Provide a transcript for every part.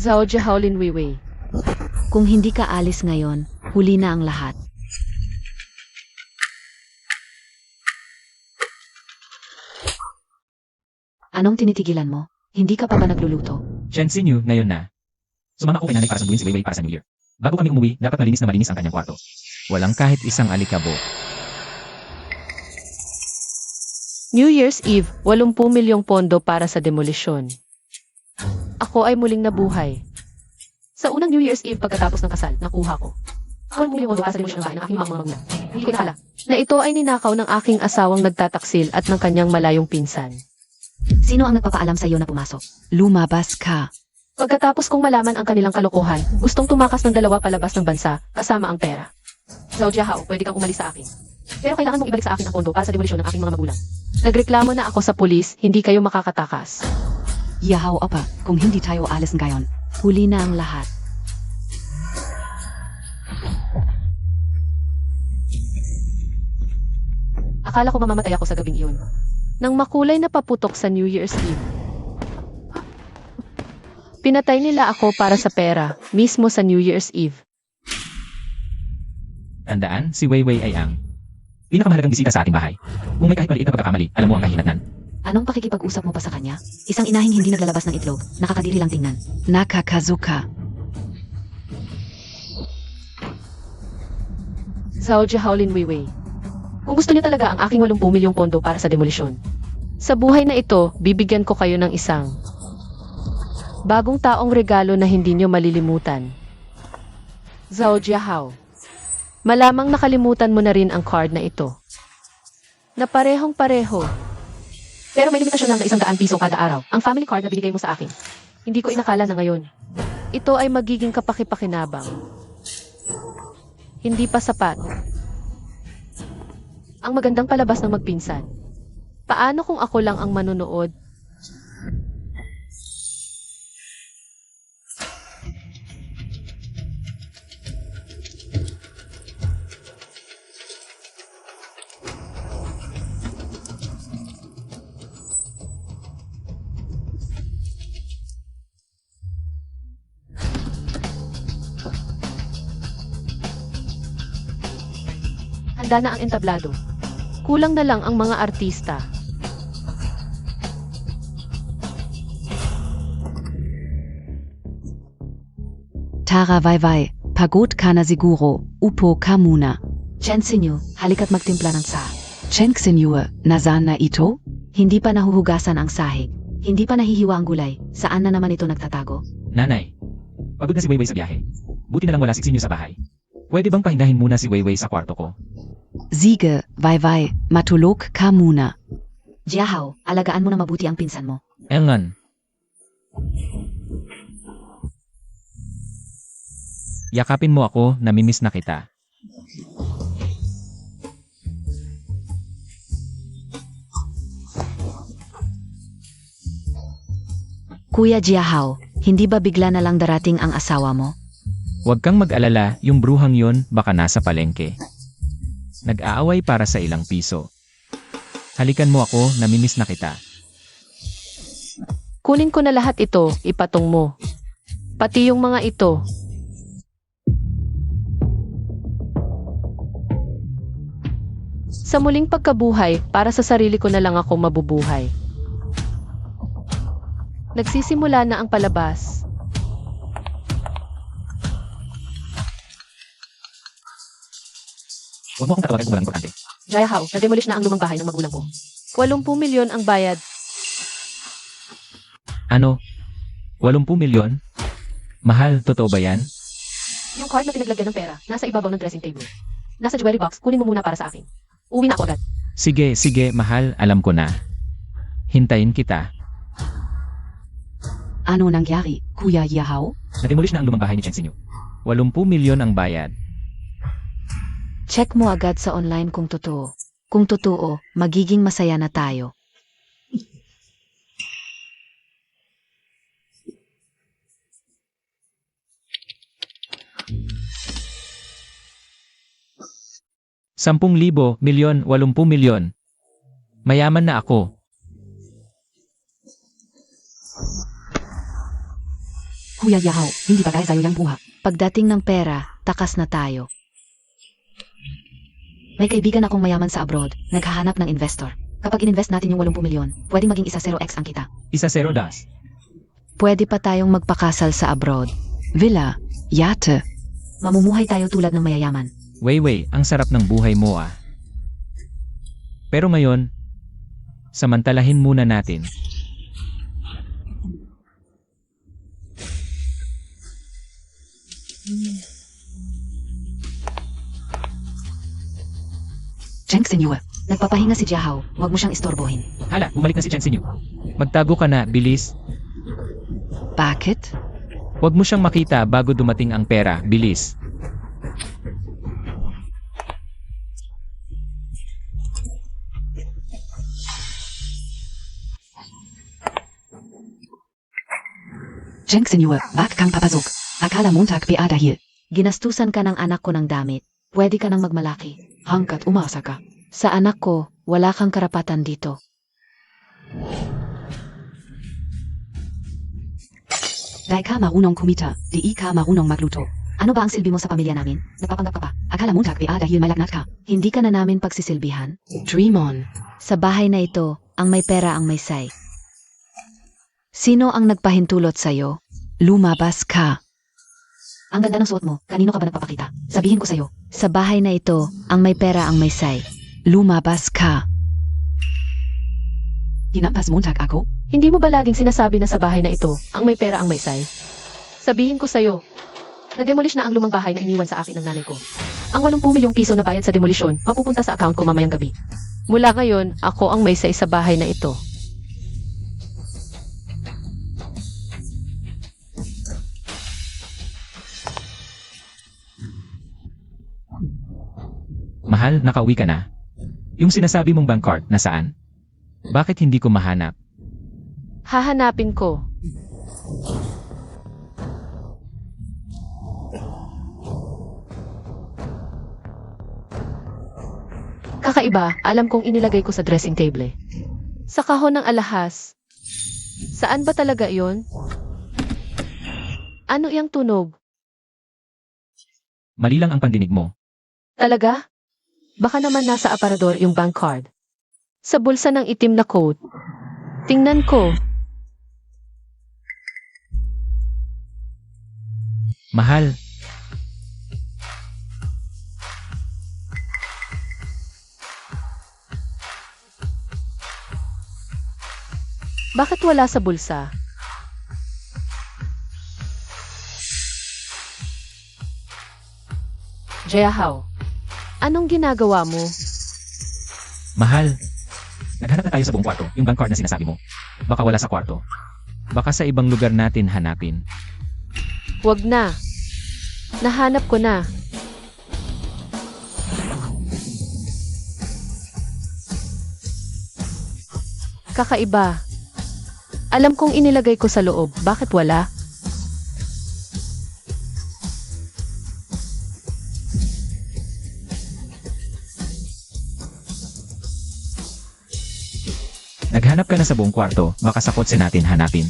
Zhao Jiaolin Weiwei. Kung hindi ka alis ngayon, huli na ang lahat. Anong tinitigilan mo? Hindi ka pa ba nagluluto? Chen Xinyu, ngayon na. Sumama ko kay nanay para sunduin si Weiwei para sa New Year. Bago kami umuwi, dapat malinis na malinis ang kanyang kwarto. Walang kahit isang alikabok. New Year's Eve, 80 milyong pondo para sa demolisyon. Ako ay muling nabuhay. Sa unang New Year's Eve pagkatapos ng kasal, nakuha ko. Ako ay muling para sa demolisyon ng bahay ng aking mga magulang. Hindi ko nakala na ito ay ninakaw ng aking asawang nagtataksil at ng kanyang malayong pinsan. Sino ang nagpapaalam sa iyo na pumasok? Lumabas ka. Pagkatapos kong malaman ang kanilang kalokohan, gustong tumakas ng dalawa palabas ng bansa, kasama ang pera. Zhao Jiahao, pwede kang umalis sa akin. Pero kailangan mong ibalik sa akin ang pondo para sa demolisyon ng aking mga magulang. Nagreklamo na ako sa pulis, hindi kayo makakatakas. Yahaw apa, kung hindi tayo alis ngayon, huli na ang lahat. Akala ko mamamatay ako sa gabing iyon. Nang makulay na paputok sa New Year's Eve. Pinatay nila ako para sa pera, mismo sa New Year's Eve. Tandaan, si Weiwei ay ang pinakamahalagang bisita sa ating bahay. Kung may kahit maliit na pagkakamali, alam mo ang kahinatnan. Anong pakikipag-usap mo pa sa kanya? Isang inahing hindi naglalabas ng itlog, nakakadiri lang tingnan. Nakakazuka. Zhao Jiaolin Weiwei. Kung gusto niyo talaga ang aking 80 milyong pondo para sa demolisyon. Sa buhay na ito, bibigyan ko kayo ng isang bagong taong regalo na hindi niyo malilimutan. Zhao Jiahao. Malamang nakalimutan mo na rin ang card na ito. Na parehong-pareho. Pero may limitasyon lang na 100 piso kada araw. Ang family card na binigay mo sa akin. Hindi ko inakala na ngayon. Ito ay magiging kapaki-pakinabang. Hindi pa sapat. Ang magandang palabas ng magpinsan. Paano kung ako lang ang manunood? Handa na ang entablado. Kulang na lang ang mga artista. Tara Weiwei, pagod ka na siguro, upo ka muna. Chen Xinyu, halika't magtimpla ng sa. Chen Xinyu, nasaan na ito? Hindi pa nahuhugasan ang sahig. Hindi pa nahihiwa ang gulay. Saan na naman ito nagtatago? Nanay, pagod na si Weiwei sa biyahe. Buti na lang wala si Xinyu sa bahay. Pwede bang pahingahin muna si Weiwei sa kwarto ko? Sige, Weiwei, matulog ka muna. Jiahao, alagaan mo na mabuti ang pinsan mo. Engan. Yakapin mo ako, namimiss na kita. Kuya Jiahao, hindi ba bigla na lang darating ang asawa mo? Huwag kang mag-alala, yung bruhang yon baka nasa palengke. Nag-aaway para sa ilang piso. Halikan mo ako, namimiss na kita. Kunin ko na lahat ito, ipatong mo. Pati yung mga ito. Sa muling pagkabuhay, para sa sarili ko na lang ako mabubuhay. Nagsisimula na ang palabas. Huwag mo akong tatawagan kung walang importante. Jiahao, na-demolish na ang lumang bahay ng magulang ko. 80 milyon ang bayad. Ano? 80 milyon? Mahal, totoo ba yan? Yung card na pinaglagyan ng pera, nasa ibabaw ng dressing table. Nasa jewelry box, kunin mo muna para sa akin. Uwi na ako agad. Sige, sige, mahal, alam ko na. Hintayin kita. Ano nangyari, Kuya Jiahao? Na-demolish na ang lumang bahay ni Chen Xinyu. 80 milyon ang bayad. Check mo agad sa online kung totoo. Kung totoo, magiging masaya na tayo. Sampung libo, milyon, 80 milyon. Mayaman na ako. Kuya Yahao, hindi bagay sa'yo yung buha. Pagdating ng pera, takas na tayo. May kaibigan akong mayaman sa abroad, naghahanap ng investor. Kapag ininvest natin yung 80 milyon, pwedeng maging 10x ang kita. 1-0 das. Pwede pa tayong magpakasal sa abroad. Villa, yate. Mamumuhay tayo tulad ng mayayaman. Weiwei, ang sarap ng buhay mo ah. Pero ngayon, samantalahin muna natin. Cheng Xinyu, nagpapahinga si Jiahao, huwag mo siyang istorbohin. Hala, bumalik na si Chen Xinyu. Magtago ka na, bilis. Bakit? Huwag mo siyang makita bago dumating ang pera, bilis. Cheng Xinyu, bak kang papasok. Akala Montag beada dahil. Ginastusan ka ng anak ko ng damit. Pwede ka nang magmalaki. Hanggat umasa ka. Sa anak ko, wala kang karapatan dito. Dahil ka marunong kumita, di ka marunong magluto. Ano ba ang silbi mo sa pamilya namin? Nagpapanggap ka pa. Akala Montag beada dahil malagnat ka. Hindi ka na namin pagsisilbihan. Dream on. Sa bahay na ito, ang may pera ang may say. Sino ang nagpahintulot sa'yo? Lumabas ka. Ang ganda ng suot mo, kanino ka ba nagpapakita? Sabihin ko sa'yo. Sa bahay na ito, ang may pera ang may say. Lumabas ka. Hinampas Montag ako? Hindi mo ba laging sinasabi na sa bahay na ito, ang may pera ang may say? Sabihin ko sa'yo, na-demolish na ang lumang bahay na iniwan sa akin ng nanay ko. Ang 80 milyong piso na bayad sa demolisyon, mapupunta sa account ko mamayang gabi. Mula ngayon, ako ang may say sa bahay na ito. Mahal, nakauwi ka na? Yung sinasabi mong bank card, nasaan? Bakit hindi ko mahanap? Hahanapin ko. Kakaiba, alam kong inilagay ko sa dressing table. Sa kahon ng alahas. Saan ba talaga iyon? Ano iyang tunog? Mali lang ang pandinig mo. Talaga? Baka naman nasa aparador yung bank card. Sa bulsa ng itim na coat. Tingnan ko. Mahal, Bakit wala sa bulsa? Jiahao, anong ginagawa mo? Mahal, naghanap na tayo sa buong kwarto, yung bank card na sinasabi mo. Baka wala sa kwarto. baka sa ibang lugar natin hanapin. Wag na. Nahanap ko na. Kakaiba. Alam kong inilagay ko sa loob. Bakit wala? Naghanap ka na sa buong kwarto, baka sa kotse natin hanapin.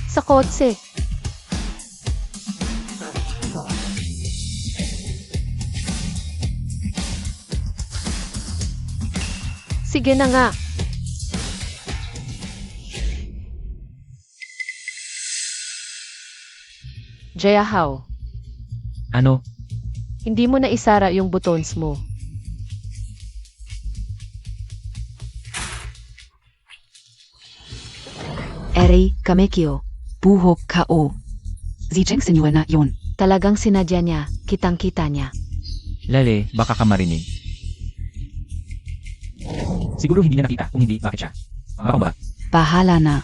Sa kotse. Sige na nga. Jiahao, Ano? hindi mo na isara yung buttons mo. Eri, Kamekyo, buhok kao. Si Cheng Senua na yun. Talagang sinadya niya, kitang-kita niya. Lale, baka ka marinig. Siguro hindi niya nakita. Kung hindi, bakit siya? Baka ba? Bahala na.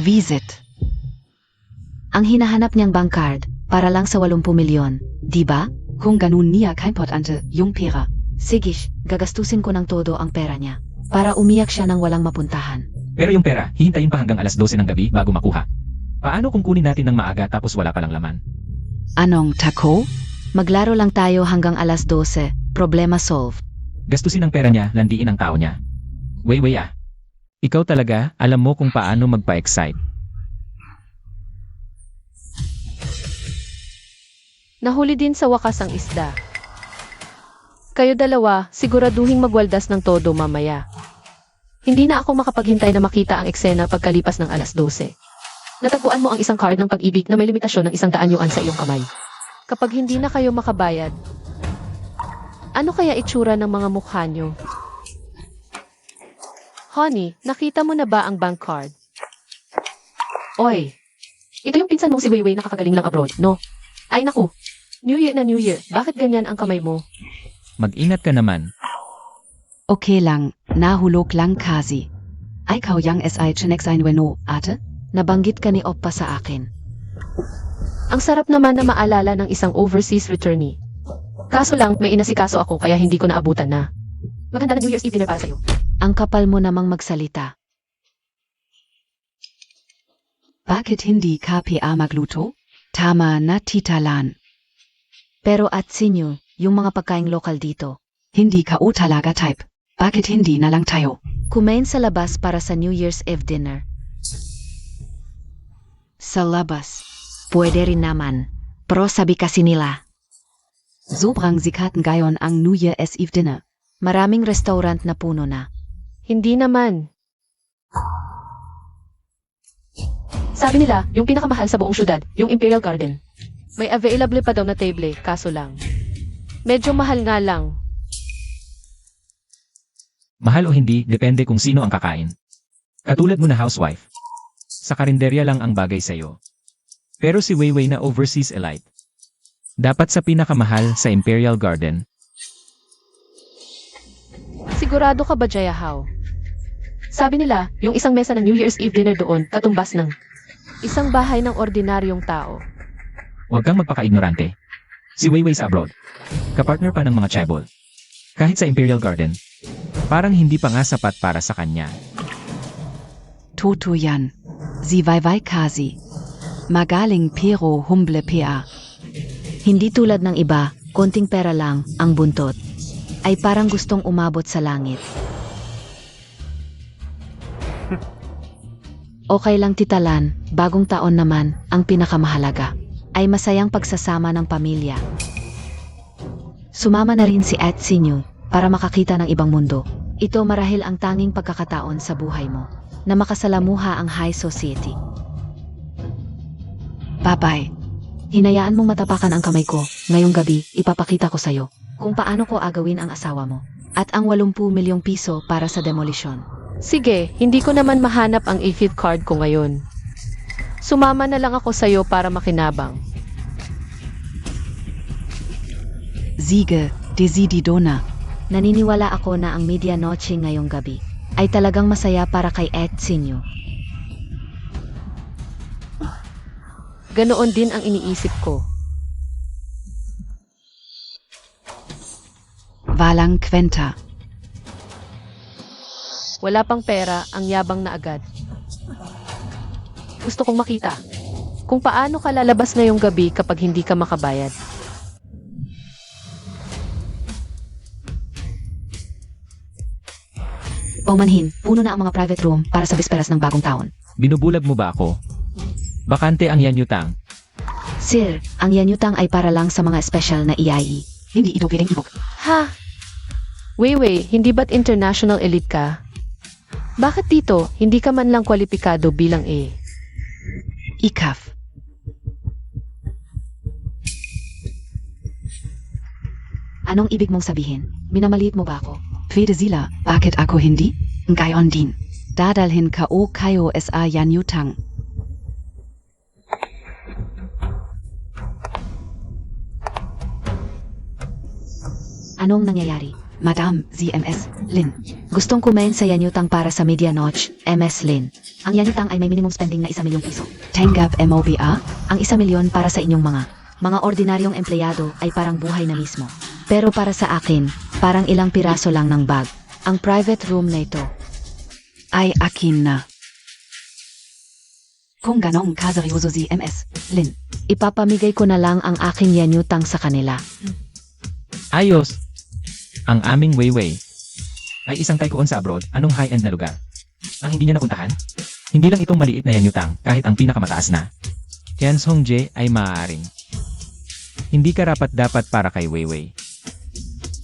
Visit. Ang hinahanap niyang bank card, para lang sa 80 milyon, di ba? Kung ganun niya kaimportante yung pera. Sige, gagastusin ko ng todo ang pera niya. Para umiyak siya ng walang mapuntahan. Pero yung pera, hihintayin pa hanggang alas 12 ng gabi bago makuha. Paano kung kunin natin ng maaga tapos wala palang laman? Anong tako? Maglaro lang tayo hanggang alas 12. Problema solve. Gastusin ang pera niya, landiin ang tao niya. Weiwei ah. Ikaw talaga, alam mo kung paano magpa-excite. Nahuli din sa wakas ang isda. Kayo dalawa, siguraduhing magwaldas ng todo mamaya. Hindi na ako makapaghintay na makita ang eksena pagkalipas ng alas 12. Natagpuan mo ang isang card ng pag-ibig na may limitasyon ng 100 yuan sa iyong kamay. Kapag hindi na kayo makabayad, ano kaya itsura ng mga mukha nyo? Honey, nakita mo na ba ang bank card? Oy, ito yung pinsan mong si Weiwei na kakagaling lang abroad, no? Ay naku, New Year na New Year, bakit ganyan ang kamay mo? Mag-ingat ka naman. Okay lang, nahulog lang kasi. Ay kau yang SI chinek sein weno, ate? Nabanggit ka ni Oppa sa akin. Ang sarap naman na maalala ng isang overseas returnee. Kaso lang, may inasikaso ako kaya hindi ko naabutan na. Maganda na New Year's Eve dinner para sa'yo. Ang kapal mo namang magsalita. Bakit hindi KPA magluto? Tama na titalan. Pero at sinyo, yung mga pagkaing lokal dito. Hindi ka o talaga type. Bakit hindi na lang tayo? Kumain sa labas para sa New Year's Eve dinner. Sa labas. Pwede rin naman. Pero sabi kasi nila. Sobrang sikat ngayon ang New Year's Eve dinner. Maraming restaurant na puno na. Hindi naman. Sabi nila, yung pinakamahal sa buong syudad, yung Imperial Garden. May available pa daw na table, kaso lang. Medyo mahal nga lang. Mahal o hindi, depende kung sino ang kakain. Katulad mo na housewife. Sa karinderya lang ang bagay sa'yo. Pero si Weiwei na overseas elite. Dapat sa pinakamahal sa Imperial Garden. Sigurado ka ba, Jayahao? Sabi nila, yung isang mesa ng New Year's Eve dinner doon, katumbas ng isang bahay ng ordinaryong tao. Huwag kang magpaka-ignorante. Si Weiwei sa abroad. Kapartner pa ng mga chaebol. Kahit sa Imperial Garden. Parang hindi pa nga sapat para sa kanya. Toto yan. Si Weiwei kasi. Magaling pero humble PA. Hindi tulad ng iba, konting pera lang ang buntot. Ay parang gustong umabot sa langit. Okay lang titalan, bagong taon naman, ang pinakamahalaga ay masayang pagsasama ng pamilya. Sumama na rin si Atsinyo para makakita ng ibang mundo. Ito marahil ang tanging pagkakataon sa buhay mo na makasalamuha ang high society. Bye-bye. Hinayaan mong matapakan ang kamay ko. Ngayong gabi, ipapakita ko sa'yo kung paano ko agawin ang asawa mo at ang 80 milyong piso para sa demolisyon. Sige, hindi ko naman mahanap ang AFID card ko ngayon. Sumama na lang ako sa'yo para makinabang. Siege, Desididona. Naniniwala ako na ang medianoche ngayong gabi ay talagang masaya para kay Atsinyo. Ganoon din ang iniisip ko. Walang kwenta. Wala pang pera, ang yabang na agad. Gusto kong makita kung paano ka lalabas ngayong gabi kapag hindi ka makabayad. Paumanhin, puno na ang mga private room para sa bisperas ng bagong taon. Binubulag mo ba ako? Bakante ang Yanyutang. Sir, ang yanyutang ay para lang sa mga special na EIE. Hindi ito piling ibog. Ha? Weiwei, hindi ba't international elite ka? Bakit dito, hindi ka man lang kwalipikado bilang Ikaf. Anong ibig mong sabihin? Minamaliit mo ba ako? Pwede sila, bakit ako hindi? Ngayon din. Dadalhin ka o kayo sa yanyutang. Anong nangyayari? Madam, ZMS, Lin. Gustong kumain sa yanyutang para sa medianoche, MS Lin. Ang yanyutang ay may minimum spending na 1 milyong piso. Tanggap MOBA, ang 1 milyon para sa inyong mga ordinaryong empleyado ay parang buhay na mismo. Pero para sa akin, parang ilang piraso lang ng bag. Ang private room na ito ay akin na. Kung ganong kaseryoso ZMS, Lin, ipapamigay ko na lang ang aking yanyutang sa kanila. Ayos! Ang aming Weiwei. ay isang tycoon sa abroad, anong high-end na lugar? Ang hindi niya napuntahan? Hindi lang itong maliit na Yanyutang, kahit ang pinakamataas na. Tians Hongje ay maaaring. Hindi karapat-dapat para kay Weiwei.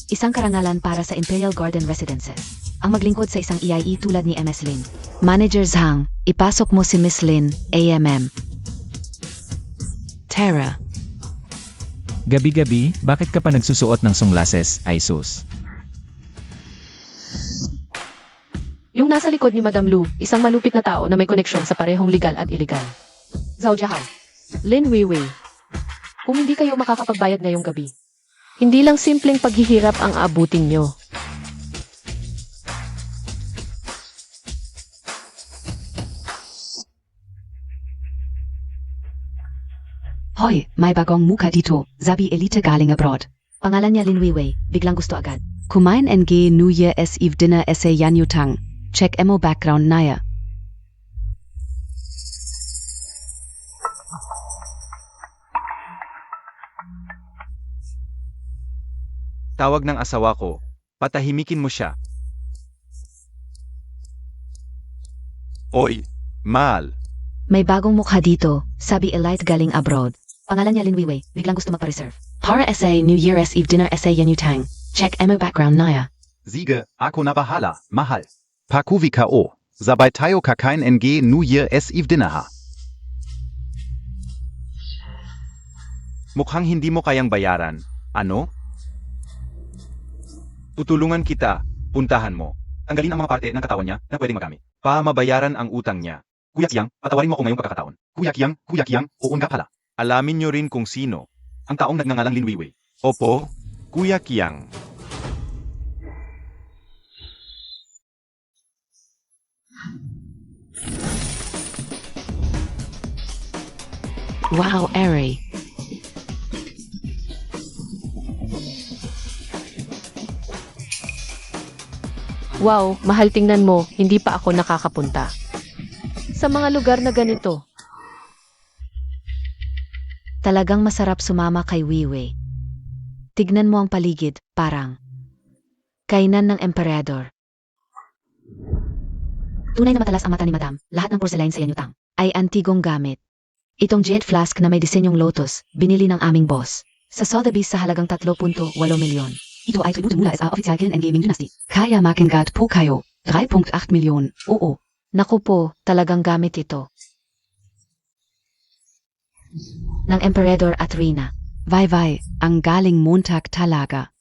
Isang karangalan para sa Imperial Garden Residences. Ang maglingkod sa isang EIE tulad ni MS Lin. Manager Zhang, ipasok mo si Miss Lin, AMM. Tara. Gabi-gabi, bakit ka pa nagsusuot ng sunglasses, ay sus? Yung nasa likod ni Madam Lu, isang malupit na tao na may koneksyon sa parehong legal at illegal. Zhao Jiahao. Lin Weiwei. Kung hindi kayo makakapagbayad ngayong gabi, hindi lang simpleng paghihirap ang aabutin nyo. Hoy, may bagong muka dito, Zabi Elite galing abroad. Pangalan niya Lin Weiwei, biglang gusto agad. Kumain NG New Year Eve Dinner Ese Yanyutang. Check emo background naya. Tawag ng asawa ko, patahimikin mo siya. Oy, mahal. May bagong mukha dito, Sabi Elite galing abroad. Pangalan niya Lin Weiwei, biglang gusto magpa-reserve. Para Ese New Year Eve Dinner Ese Yanyutang. Check emo background naya. Sige, ako na bahala, mahal. Pakuvi ko, sabay tayo kakain NG New Year Eve dinner ha. Mukhang hindi mo kayang bayaran, ano? Tutulungan kita, puntahan mo. Tanggalin ang mga parte ng katawan niya na pwedeng magamit. Para mabayaran ang utang niya. Kuya Kiang, patawarin mo ako ngayong pagkakataon. Kuya Kiang, uun ka pala. Alamin niyo rin kung sino. Ang taong nagngangalang Lin Weiwei. Opo, Kuya Kiang. Wow, Eri. Wow, mahal tingnan mo, hindi pa ako nakakapunta. Sa mga lugar na ganito, Talagang masarap sumama kay Weiwei. Tignan mo ang paligid, parang kainan ng emperador. Tunay na matalas ang mata ni Madam, lahat ng porcelain sa Yanyutang ay antigong gamit. Itong jet flask na may disenyong lotus, binili ng aming boss. Sa Sotheby's sa halagang 3.8 milyon. Ito ay tributo mula sa Official and Gaming Dynasty. Kaya makingat po kayo, 3.8 milyon, oo. naku po, talagang gamit ito. Ng Emperador at Rina. Vai, ang galing Montag talaga.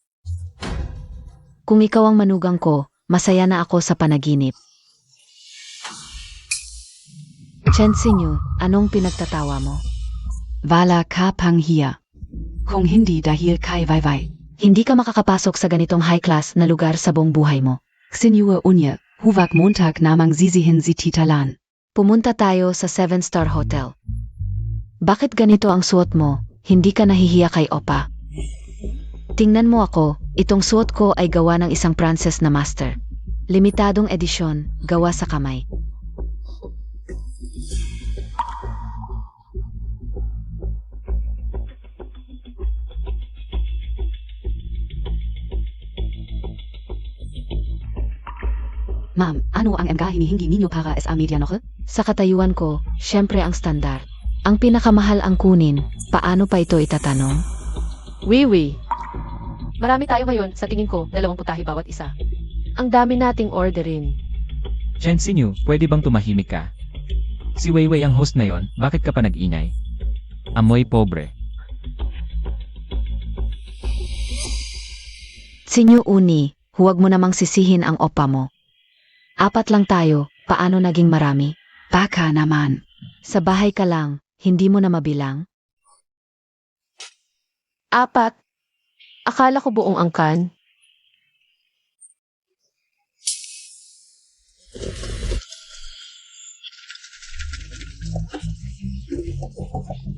Kung ikaw ang manugang ko, masaya na ako sa panaginip. Chensinyo, anong pinagtatawa mo? Wala ka pang hiya. Kung hindi dahil kay Vai. Hindi ka makakapasok sa ganitong high-class na lugar sa buong buhay mo. Xinhua unya, huwag Montag namang zizihin si Titalan. Pumunta tayo sa 7-star hotel. Bakit ganito ang suot mo? Hindi ka nahihiya kay Opa? Tingnan mo ako, itong suot ko ay gawa ng isang princess na master. Limitadong edisyon, gawa sa kamay. Ma'am, ano ang mga hinihingi ninyo para sa medianoche? Sa katayuan ko, syempre ang standard. Ang pinakamahal ang kunin, paano pa ito itatanong? Wiwi. Marami tayo ngayon, sa tingin ko, 2 putahe bawat isa. Ang dami nating orderin. Chensinyo, pwede bang tumahimik ka? Si Weiwei ang host na yon, bakit ka pa nag-ingay? Amoy pobre. Sinyo uni, huwag mo namang sisihin ang opa mo. 4 lang tayo, paano naging marami? Baka naman. Sa bahay ka lang, hindi mo na mabilang? 4. Akala ko buong angkan.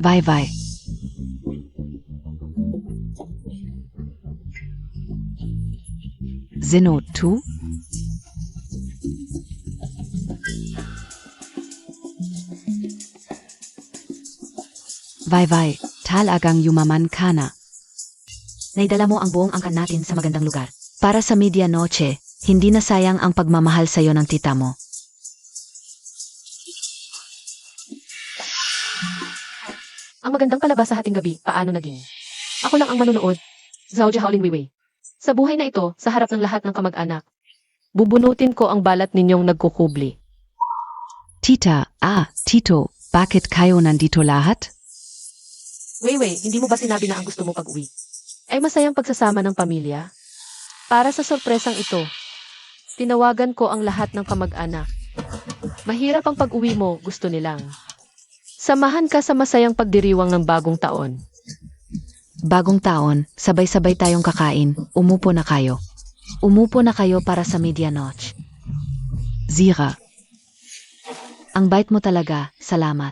Vai. Zeno, tu? Vai, talagang yumaman ka na. Naidala mo ang buong angkan natin sa magandang lugar. Para sa medianoche, Hindi na sayang ang pagmamahal sa'yo ng tita mo. Ang magandang palabas sa hating gabi, paano naging? Ako lang ang manunood. Zhao Jiaolin Weiwei. Sa buhay na ito, sa harap ng lahat ng kamag-anak, bubunutin ko ang balat ninyong nagkukubli. Tita, Tito, bakit kayo nandito lahat? Weiwei, hindi mo ba sinabi na ang gusto mo pag-uwi? Ay masayang pagsasama ng pamilya? Para sa sorpresang ito, tinawagan ko ang lahat ng kamag-anak. Mahirap ang pag-uwi mo, gusto nilang. Samahan ka sa masayang pagdiriwang ng bagong taon. Bagong taon, sabay-sabay tayong kakain, umupo na kayo. Umupo na kayo para sa medianoche. Zira. Ang bait mo talaga, salamat.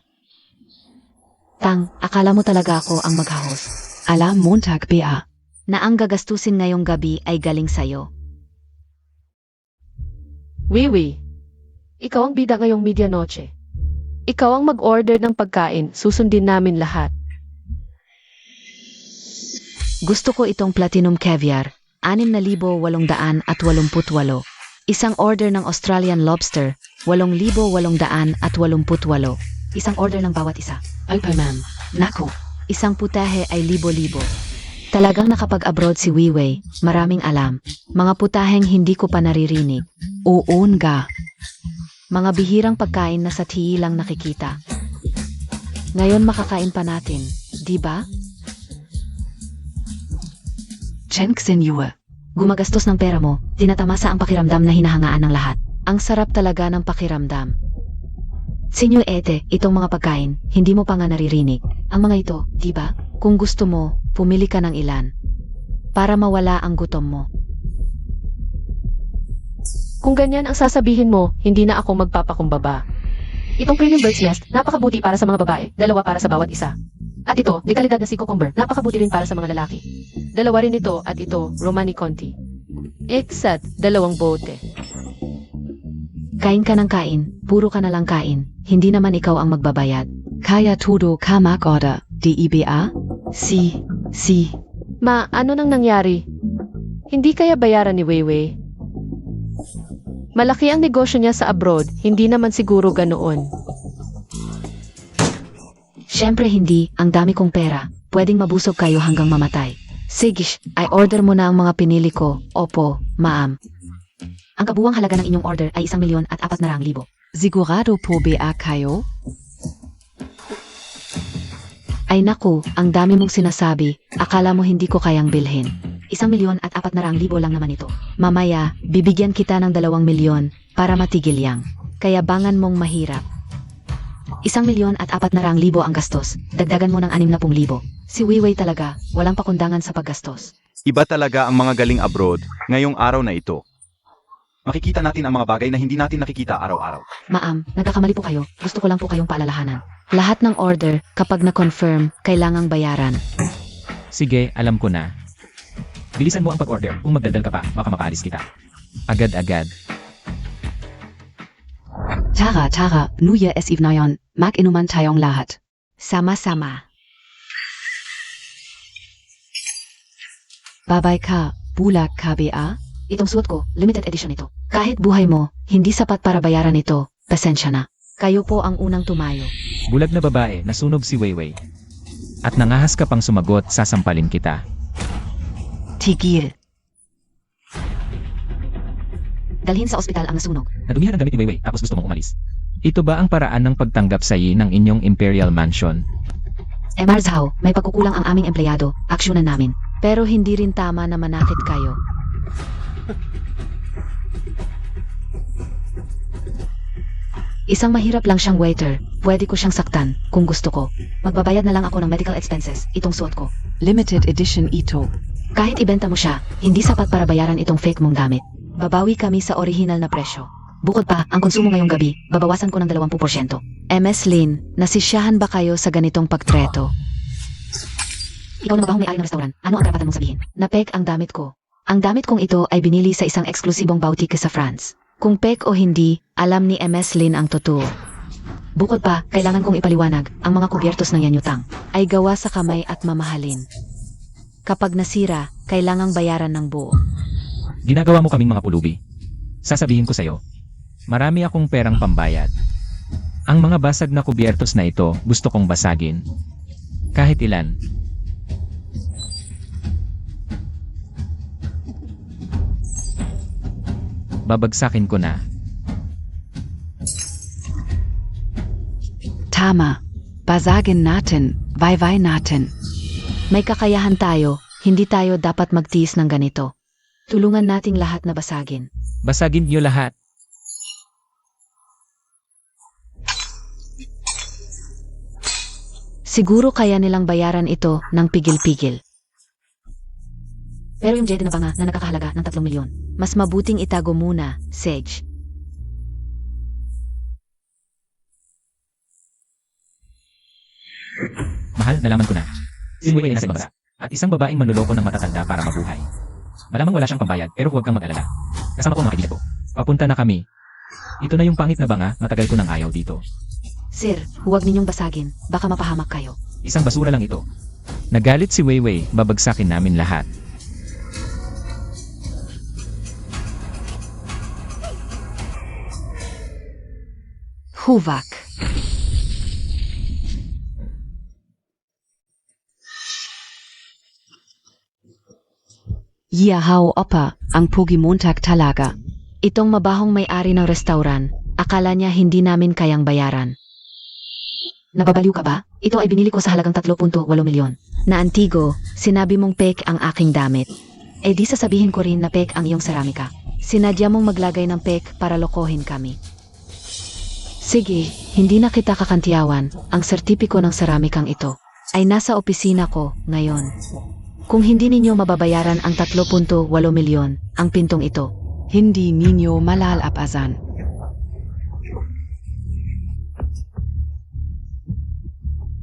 Tang, akala mo talaga ako ang mag-host. Alam, Montag Bea, na ang gagastusin ngayong gabi ay galing sa'yo. Weiwei, ikaw ang bida ngayong medianoche. Ikaw ang mag-order ng pagkain, susundin namin lahat. Gusto ko itong platinum caviar, 6,888. Isang order ng Australian lobster, 8,888. Isang order ng bawat isa. Ay, ma'am. Naku. Isang putahe ay libo-libo. Talagang nakapag-abroad si Weiwei, maraming alam. Mga putaheng hindi ko pa naririnig. Oo nga. Mga bihirang pagkain na sa tiyi lang nakikita. Ngayon makakain pa natin, di ba? Chen Xinhua. Gumagastos ng pera mo, tinatamasa ang pakiramdam na hinahangaan ng lahat. Ang sarap talaga ng pakiramdam. Sinyo ete, itong mga pagkain, hindi mo pa nga naririnig. Ang mga ito, di ba? Kung gusto mo, pumili ka ng ilan. Para mawala ang gutom mo. Kung ganyan ang sasabihin mo, hindi na ako magpapakumbaba. Itong premium bird's nest, napakabuti para sa mga babae, 2 para sa bawat isa. At ito, dekalidad na sea cucumber, napakabuti rin para sa mga lalaki. 2 rin ito at ito, Romani Conti. Exat, 2 bote. Kain ka ng kain, puro ka na lang kain, hindi naman ikaw ang magbabayad. Kaya todo ka mag-order, DEBA? Si. Ma, ano nang nangyari? Hindi kaya bayaran ni Weiwei? Malaki ang negosyo niya sa abroad, hindi naman siguro ganoon. Siyempre hindi, ang dami kong pera, pwedeng mabusog kayo hanggang mamatay. Sige, ay order mo na ang mga pinili ko, opo, ma'am. Ang kabuwang halaga ng inyong order ay 1,400,000. Sigurado po ba kayo? Ay naku, ang dami mong sinasabi, akala mo hindi ko kayang bilhin. 1,400,000 lang naman ito. Mamaya, bibigyan kita ng 2,000,000 para matigil yang. Kaya bangan mong mahirap. 1,400,000 ang gastos, dagdagan mo ng 60,000. Si Weiwei talaga, walang pakundangan sa paggastos. Iba talaga ang mga galing abroad ngayong araw na ito. Makikita natin ang mga bagay na hindi natin nakikita araw-araw. Ma'am, nagkakamali po kayo, gusto ko lang po kayong paalalahanan. Lahat ng order, kapag na-confirm, kailangang bayaran. Sige, alam ko na. Bilisan mo ang pag-order. Kung magdadal ka pa, baka makaalis kita. Agad-agad. Tara, New Year Eve na yon, mag-inuman tayong lahat. Sama-sama. Babay ka, bulag ka ba? Itong suot ko, limited edition ito. Kahit buhay mo, hindi sapat para bayaran ito, pasensya na. Kayo po ang unang tumayo. Bulag na babae, nasunog si Weiwei. At nangahas ka pang sumagot, sasampalin kita. Tigil. Dalhin sa ospital ang nasunog. Nadumihan ang damit ni Weiwei, tapos gusto mong umalis. Ito ba ang paraan ng pagtanggap sa iyo ng inyong Imperial Mansion? Marzhao, may pagkukulang ang aming empleyado, aksyonan namin. Pero hindi rin tama na manakit kayo. Isang mahirap lang siyang waiter, pwede ko siyang saktan, kung gusto ko. Magbabayad na lang ako ng medical expenses, itong suot ko. Limited edition ito. Kahit ibenta mo siya, hindi sapat para bayaran itong fake mong gamit. Babawi kami sa orihinal na presyo. Bukod pa, ang konsumo ngayong gabi, babawasan ko ng 20%. MS Lin, nasisyahan ba kayo sa ganitong pagtreto? Ikaw na ba ang may-ari ng restaurant? Ano ang karapatan mong sabihin? Napek ang damit ko. Ang damit kong ito ay binili sa isang eksklusibong boutique sa France. Kung pek o hindi, alam ni MS Lin ang totoo. Bukod pa, kailangan kong ipaliwanag, ang mga kubyertos ng yanyutang ay gawa sa kamay at mamahalin. Kapag nasira, kailangang bayaran ng buo. Ginagawa mo kaming mga pulubi. Sasabihin ko sa'yo, marami akong perang pambayad. Ang mga basag na kubyertos na ito gusto kong basagin. Kahit ilan. Babagsakin ko na. Tama. Basagin natin. Vaivai natin. May kakayahan tayo, hindi tayo dapat magtiis ng ganito. Tulungan nating lahat na basagin. Basagin niyo lahat. Siguro kaya nilang bayaran ito ng pigil-pigil. Pero yung Jedi na banga na nakakahalaga ng 3 milyon, mas mabuting itago muna, Sage. Mahal, nalaman ko na. Si Wei ay nasa ibang bansa. At isang babaeng manluloko ng matatanda para mabuhay. Malamang wala siyang pambayad, pero huwag kang mag-alala. Kasama ko ang mga kaibigan ko. Papunta na kami. Ito na yung pangit na banga, matagal ko nang ayaw dito. Sir, huwag ninyong basagin. Baka mapahamak kayo. Isang basura lang ito. Nagalit si Weiwei, babagsakin namin lahat. Huvak. Yahao Opa, ang Pogi Montag talaga. Itong mabahong may-ari ng restauran, akala niya hindi namin kayang bayaran. Nababaliw ka ba? Ito ay binili ko sa halagang 3.8 milyon. Na Antigo, sinabi mong pek ang aking damit. Eh di sasabihin ko rin na pek ang iyong seramika. Sinadya mong maglagay ng pek para lokohin kami. Sige, hindi na kita kakantiyawan. Ang sertipiko ng seramikang ito ay nasa opisina ko ngayon. Kung hindi ninyo mababayaran ang 3.8 milyon, ang pintong ito, Hindi ninyo malalapasan.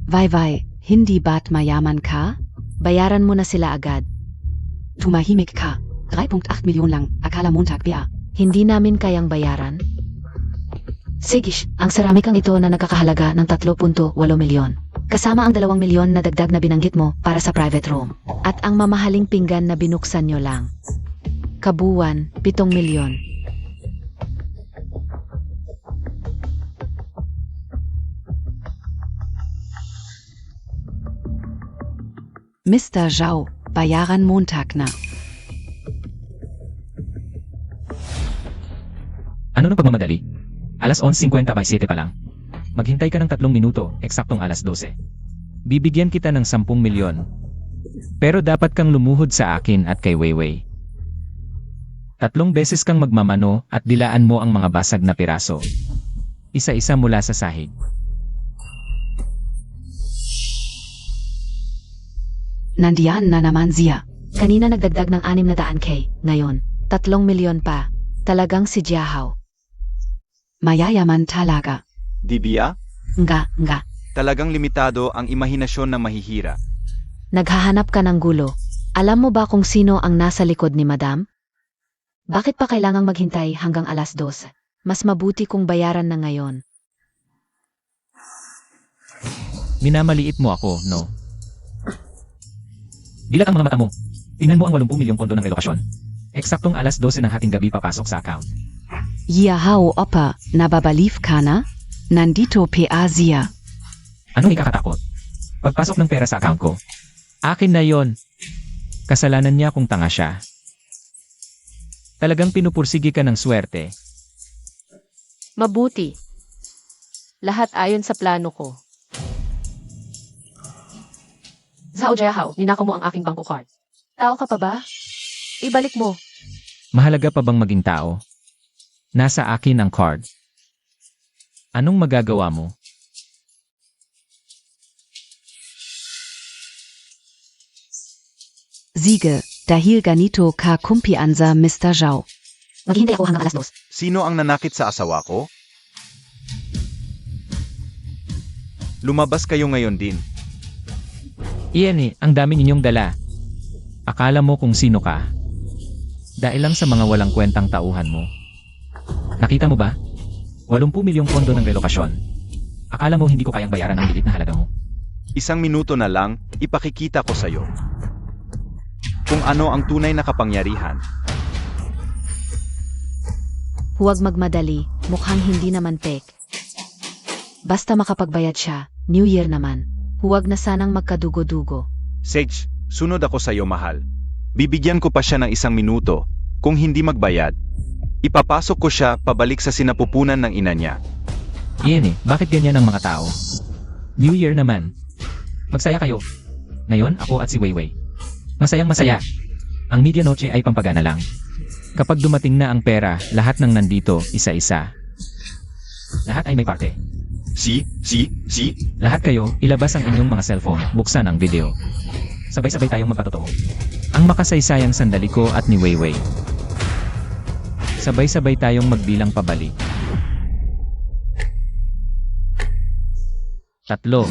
Vaivai, hindi ba't mayaman ka? bayaran mo na sila agad. Tumahimik ka. 3.8 milyon lang, akala Montag biya. Hindi namin kayang bayaran. Sigish, ang seramikang ito na nakakahalaga ng 3.8 milyon. Kasama ang 2 milyon na dagdag na binanggit mo para sa private room. At ang mamahaling pinggan na binuksan nyo lang. Kabuuan, 7 milyon. Mr. Zhao, bayaran Montag na. Ano nang pagmamadali? Alas 11:50 by 7 pa lang. Maghintay ka ng 3 minuto, eksaktong alas 12. Bibigyan kita ng 10 milyon. Pero dapat kang lumuhod sa akin at kay Weiwei. 3 beses kang magmamano at dilaan mo ang mga basag na piraso. Isa-isa mula sa sahig. Nandiyan na naman siya. Kanina nagdagdag ng 600K, ngayon, 3 milyon pa. Talagang si Jiahao. Mayayaman talaga. Di biya? Nga. Talagang limitado ang imahinasyon ng mahihira. Naghahanap ka ng gulo. Alam mo ba kung sino ang nasa likod ni Madam? Bakit pa kailangang maghintay hanggang alas 12? Mas mabuti kung bayaran na ngayon. Minamaliit mo ako, no? Dilat ang mga mata mo. Tingnan mo ang 80 milyong pondo ng relokasyon. Eksaktong alas 12 ng hating gabi papasok sa account. Yahao Opa, nababalief ka na? Nandito pa siya. Anong ikakatakot? Pagpasok ng pera sa account ko, akin na yon. Kasalanan niya kung tanga siya. Talagang pinupursigi ka ng swerte. Mabuti. Lahat ayon sa plano ko. Zhao Jiahao, ninakaw mo ang aking bangko card. Tao ka pa ba? Ibalik mo. Mahalaga pa bang maging tao? Nasa akin ang card. Anong magagawa mo? Siege, dahil ganito ka kumpianza Mr. Zhao. Maghintay ako hanggang alas 2. Sino ang nanakit sa asawa ko? Lumabas kayo ngayon din. Iyan ang dami ninyong dala. Akala mo kung sino ka. Dahil lang sa mga walang kwentang tauhan mo. Nakita mo ba? 80 milyong pondo ng relokasyon. Akala mo hindi ko kayang bayaran ang liit na halaga mo. 1 minuto na lang, ipakikita ko sa'yo. Kung ano ang tunay na kapangyarihan. Huwag magmadali, mukhang hindi naman pek. Basta makapagbayad siya, New Year naman. Huwag na sanang magkadugo-dugo. Sage, sunod ako sa iyo, mahal. Bibigyan ko pa siya ng 1 minuto. Kung hindi magbayad, ipapasok ko siya pabalik sa sinapupunan ng ina niya. Iyan eh, bakit ganyan ang mga tao? New Year naman. Magsaya kayo. Ngayon, ako at si Weiwei. Masayang masaya. Ang medianoche ay pampagana lang. Kapag dumating na ang pera, lahat ng nandito, isa-isa. Lahat ay may parte. Si. Lahat kayo, ilabas ang inyong mga cellphone, buksan ang video. Sabay-sabay tayong magpatotoo. Ang makasaysayang sandali ko at ni Weiwei. Sabay-sabay tayong magbilang pabalik. 3. 2.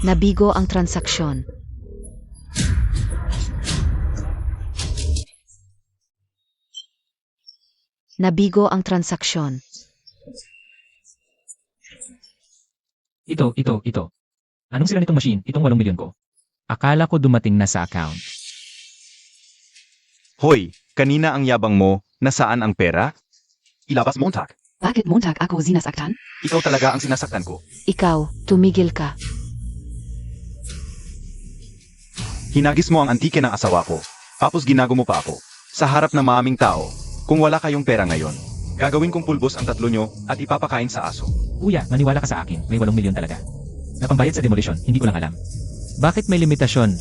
Nabigo ang transaksyon. Nabigo ang transaksyon. Ito. Anong sira nitong machine? Itong 8 milyon ko. Akala ko dumating na sa account. Hoy, kanina ang yabang mo, nasaan ang pera? Ilabas Montag. Bakit Montag ako sinasaktan? Ikaw talaga ang sinasaktan ko. Ikaw, tumigil ka. Hinagis mo ang antike ng asawa ko. Tapos ginago mo pa ako. Sa harap ng maaming tao. Kung wala kayong pera ngayon, gagawin kong pulbos ang 3 nyo at ipapakain sa aso. Kuya, maniwala ka sa akin. May 8 milyon talaga. Napambayad sa demolition, hindi ko lang alam. Bakit may limitasyon?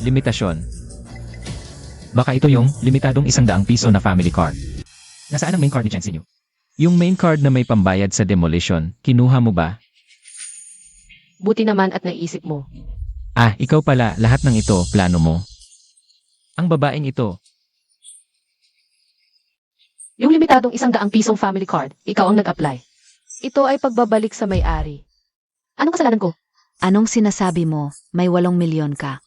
Baka ito yung limitadong 100 piso na family card. Nasaan ang main card ni Chen Sinyo? Yung main card na may pambayad sa demolition, kinuha mo ba? Buti naman at naisip mo. Ah, ikaw pala, lahat ng ito, plano mo. Ang babaeng ito, Yung limitadong 100 pisong family card, ikaw ang nag-apply. Ito ay pagbabalik sa may-ari. Anong kasalanan ko? Anong sinasabi mo? May 8 milyon ka.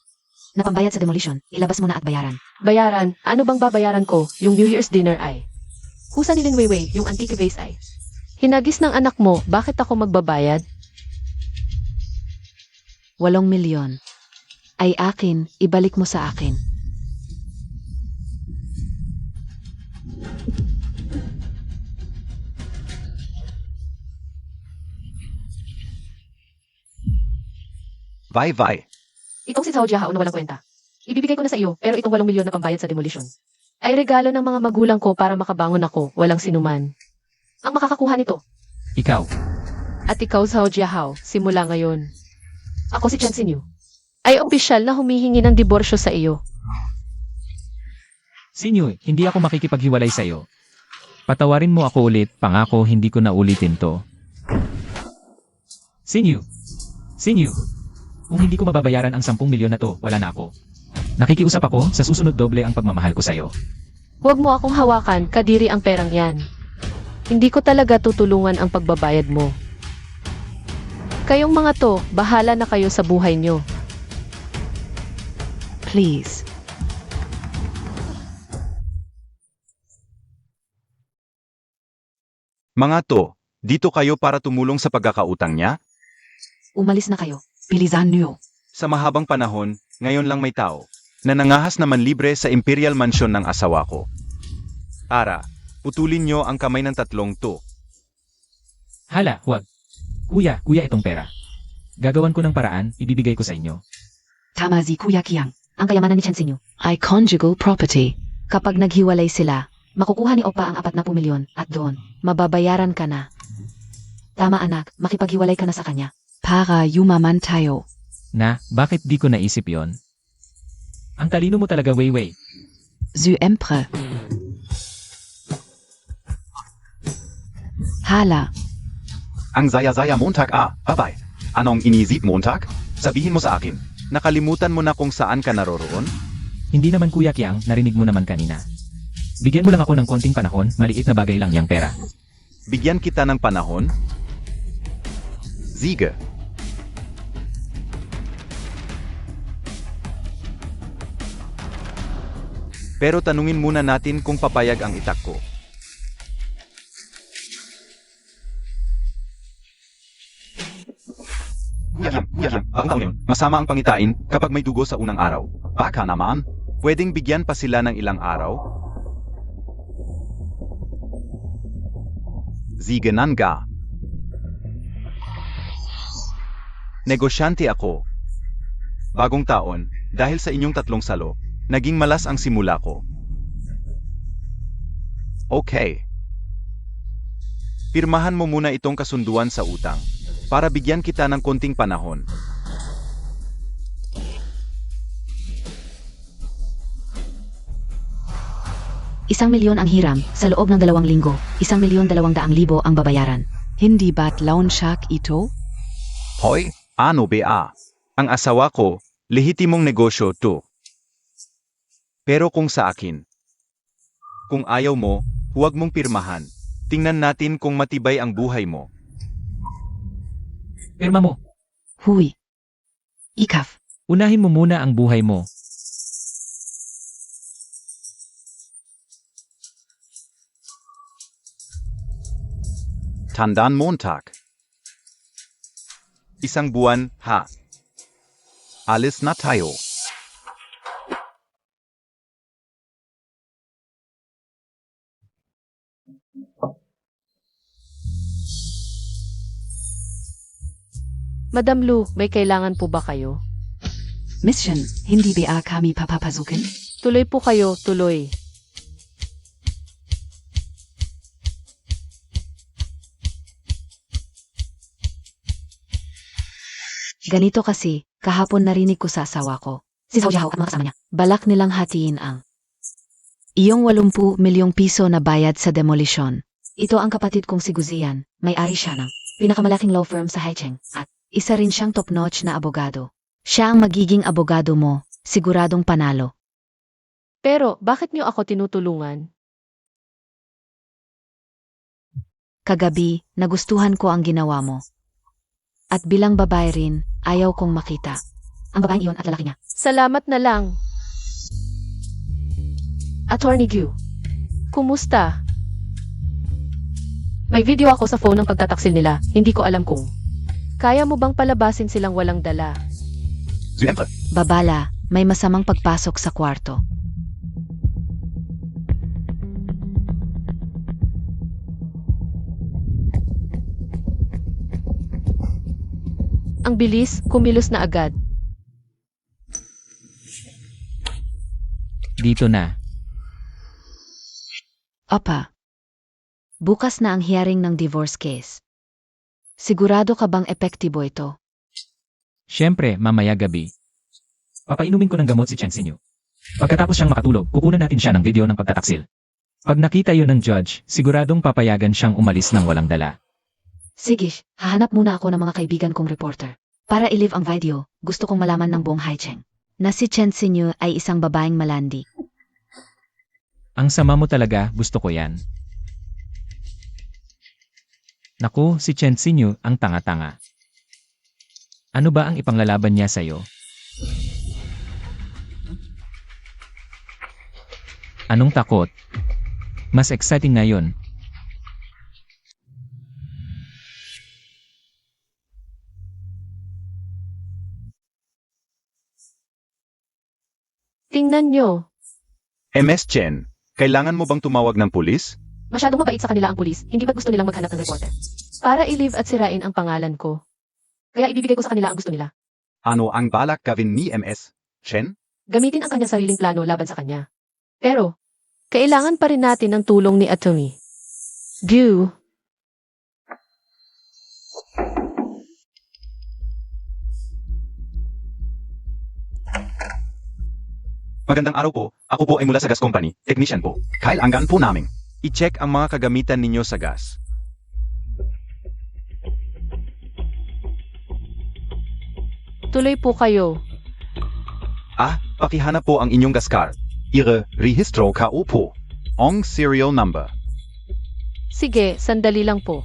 Napambayad sa demolition, ilabas mo na at bayaran. Bayaran? Ano bang babayaran ko? Yung New Year's dinner ay. Kusa ni Lin Weiwei, yung antique vase ay. Hinagis ng anak mo, bakit ako magbabayad? 8 milyon. Ay akin, ibalik mo sa akin. Vai. Itong si Zhao Jiahao na walang kwenta. Ibibigay ko na sa iyo, pero itong 8 milyon na pambayad sa demolition ay regalo ng mga magulang ko para makabangon ako, walang sinuman. Ang makakakuha nito. ikaw. At ikaw, Zhao Jiahao, simula ngayon. Ako si Chen Sinyu. Ay opisyal na humihingi ng diborsyo sa iyo. Sinyo, hindi ako makikipaghiwalay sa'yo. Patawarin mo ako ulit, pangako hindi ko na ulitin to. Sinyo. Kung hindi ko mababayaran ang 10 milyon na to, wala na ako. Nakikiusap ako, sa susunod doble ang pagmamahal ko sa'yo. Huwag mo akong hawakan, kadiri ang perang yan. Hindi ko talaga tutulungan ang pagbabayad mo. Kayong mga to, bahala na kayo sa buhay nyo. Please. Mga to, dito kayo para tumulong sa pagkakautang niya? Umalis na kayo. Bilisan niyo. Sa mahabang panahon, ngayon lang may tao na nangahas naman libre sa Imperial Mansion ng asawa ko. Ara, putulin nyo ang kamay ng 3 to. Hala, huwag. Kuya itong pera. Gagawan ko ng paraan, ibibigay ko sa inyo. Tama si Kuya Kiang. Ang kayamanan ni Chen Sinyo ay conjugal property. Kapag naghiwalay sila, makukuha ni Opa ang 40 milyon at doon, mababayaran ka na. Tama anak, makipaghiwalay ka na sa kanya. Para yumaman tayo. Na, bakit di ko naisip yon? Ang talino mo talaga, Weiwei. Zu Emperor. Hala. Ang Zaya Montag babay. Anong inisip Montag? Sabihin mo sa akin, nakalimutan mo na kung saan ka naroroon? Hindi naman Kuya Kiang, narinig mo naman kanina. Bigyan mo lang ako ng konting panahon, maliit na bagay lang yang pera. Bigyan kita ng panahon? Sige. Pero tanungin muna natin kung papayag ang itak ko. Bagong taon yun. Masama ang pangitain kapag may dugo sa unang araw. Baka naman, pwedeng bigyan pa sila ng ilang araw? Ziganan ka. Negosyante ako. Bagong taon, dahil sa inyong tatlong salo, naging malas ang simula ko. Okay. Pirmahan mo muna itong kasunduan sa utang para bigyan kita ng konting panahon. ₱1,000,000 ang hiram, sa loob ng 2 linggo, ₱1,200,000 ang babayaran. Hindi ba't loan shark ito? Hoy, ano ba? Ang asawa ko, lehitimong negosyo to. Pero kung sa akin, kung ayaw mo, huwag mong pirmahan. Tingnan natin kung matibay ang buhay mo. Pirma mo. Huy. Ikaf. Unahin mo muna ang buhay mo. Tandaan Montag. Isang buwan, ha? Alis na tayo. Madam Lu, may kailangan po ba kayo? Mission, hindi ba kami papapasukin? Tuloy po kayo, tuloy. Ganito kasi, kahapon narinig ko sa asawa ko. Si Sao Jiao at mga kasama niya. Balak nilang hatiin ang iyong 80 milyong piso na bayad sa demolisyon. Ito ang kapatid kong si Guzian, may-ari siya ng pinakamalaking law firm sa Haicheng at isa rin siyang top-notch na abogado. Siya ang magiging abogado mo, siguradong panalo. Pero, bakit niyo ako tinutulungan? Kagabi, nagustuhan ko ang ginawa mo. At bilang babae rin, ayaw kong makita ang babaeng iyon at lalaki niya. Salamat na lang. Attorney Gu. Kumusta? May video ako sa phone ng pagtataksil nila. Hindi ko alam kung kaya mo bang palabasin silang walang dala. Siyempre. Babala, may masamang pagpasok sa kwarto. Ang bilis, kumilos na agad. Dito na. Opa. Bukas na ang hearing ng divorce case. Sigurado ka bang epektibo ito? Siyempre, mamaya gabi. Papainumin ko ng gamot si Chen Xinyu. Pagkatapos siyang makatulog, kukunan natin siya ng video ng pagtataksil. Pag nakita yun ng judge, siguradong papayagan siyang umalis ng walang dala. Sige, hahanap muna ako ng mga kaibigan kong reporter. Para i-live ang video, gusto kong malaman ng buong Haicheng na si Chen Xinyu ay isang babaeng malandi. Ang sama mo talaga, gusto ko yan. Naku, si Chen Xinyu ang tanga-tanga. Ano ba ang ipanglalaban niya sa'yo? Anong takot? Mas exciting na yun. Tingnan nyo. MS Chen, kailangan mo bang tumawag ng pulis? Masyadong mabait sa kanila ang pulis. Hindi ba't gusto nilang maghanap ng reporter? Para i-live at sirain ang pangalan ko. Kaya ibibigay ko sa kanila ang gusto nila. Ano ang balak gawin ni MS Chen? Gamitin ang kanyang sariling plano laban sa kanya. Pero, kailangan pa rin natin ng tulong ni Attorney Gu. Magandang araw po. Ako po ay mula sa gas company. Technician po. Kailangan po namin i-check ang mga kagamitan ninyo sa gas. Tuloy po kayo. Pakihanap po ang inyong gas card. Ihre rehistro KO po. Ang serial number. Sige, sandali lang po.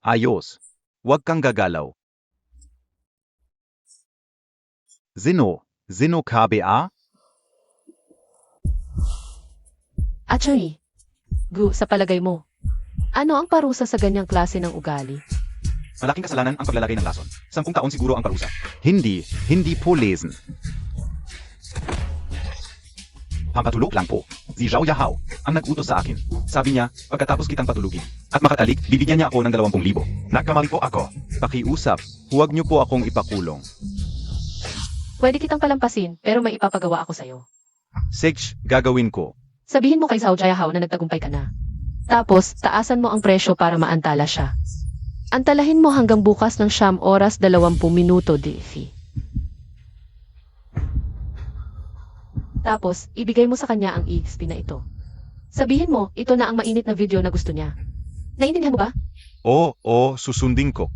Ayos. Huwag kang gagalaw. Zino ka ba? Actually, Gu, sa palagay mo, ano ang parusa sa ganyang klase ng ugali? Malaking kasalanan ang paglalagay ng lason. 10 taon siguro ang parusa. Hindi po lesen. Pampatulog lang po. Si Zhao Yahao ang nag-utos sa akin. Sabi niya, pagkatapos kitang patulugin at makatalik, bibigyan niya ako ng 20,000. Nagkamali po ako. Pakiusap, huwag niyo po akong ipakulong. Pwede kitang palampasin, pero may ipapagawa ako sa'yo. Sage, gagawin ko. Sabihin mo kay Zhao Jiahao na nagtagumpay ka na. Tapos, taasan mo ang presyo para maantala siya. Antalahin mo hanggang bukas ng 9 oras 20 minuto, Diffie. Tapos, ibigay mo sa kanya ang EXP na ito. Sabihin mo, ito na ang mainit na video na gusto niya. Naintindihan mo ba? Oo, susundin ko.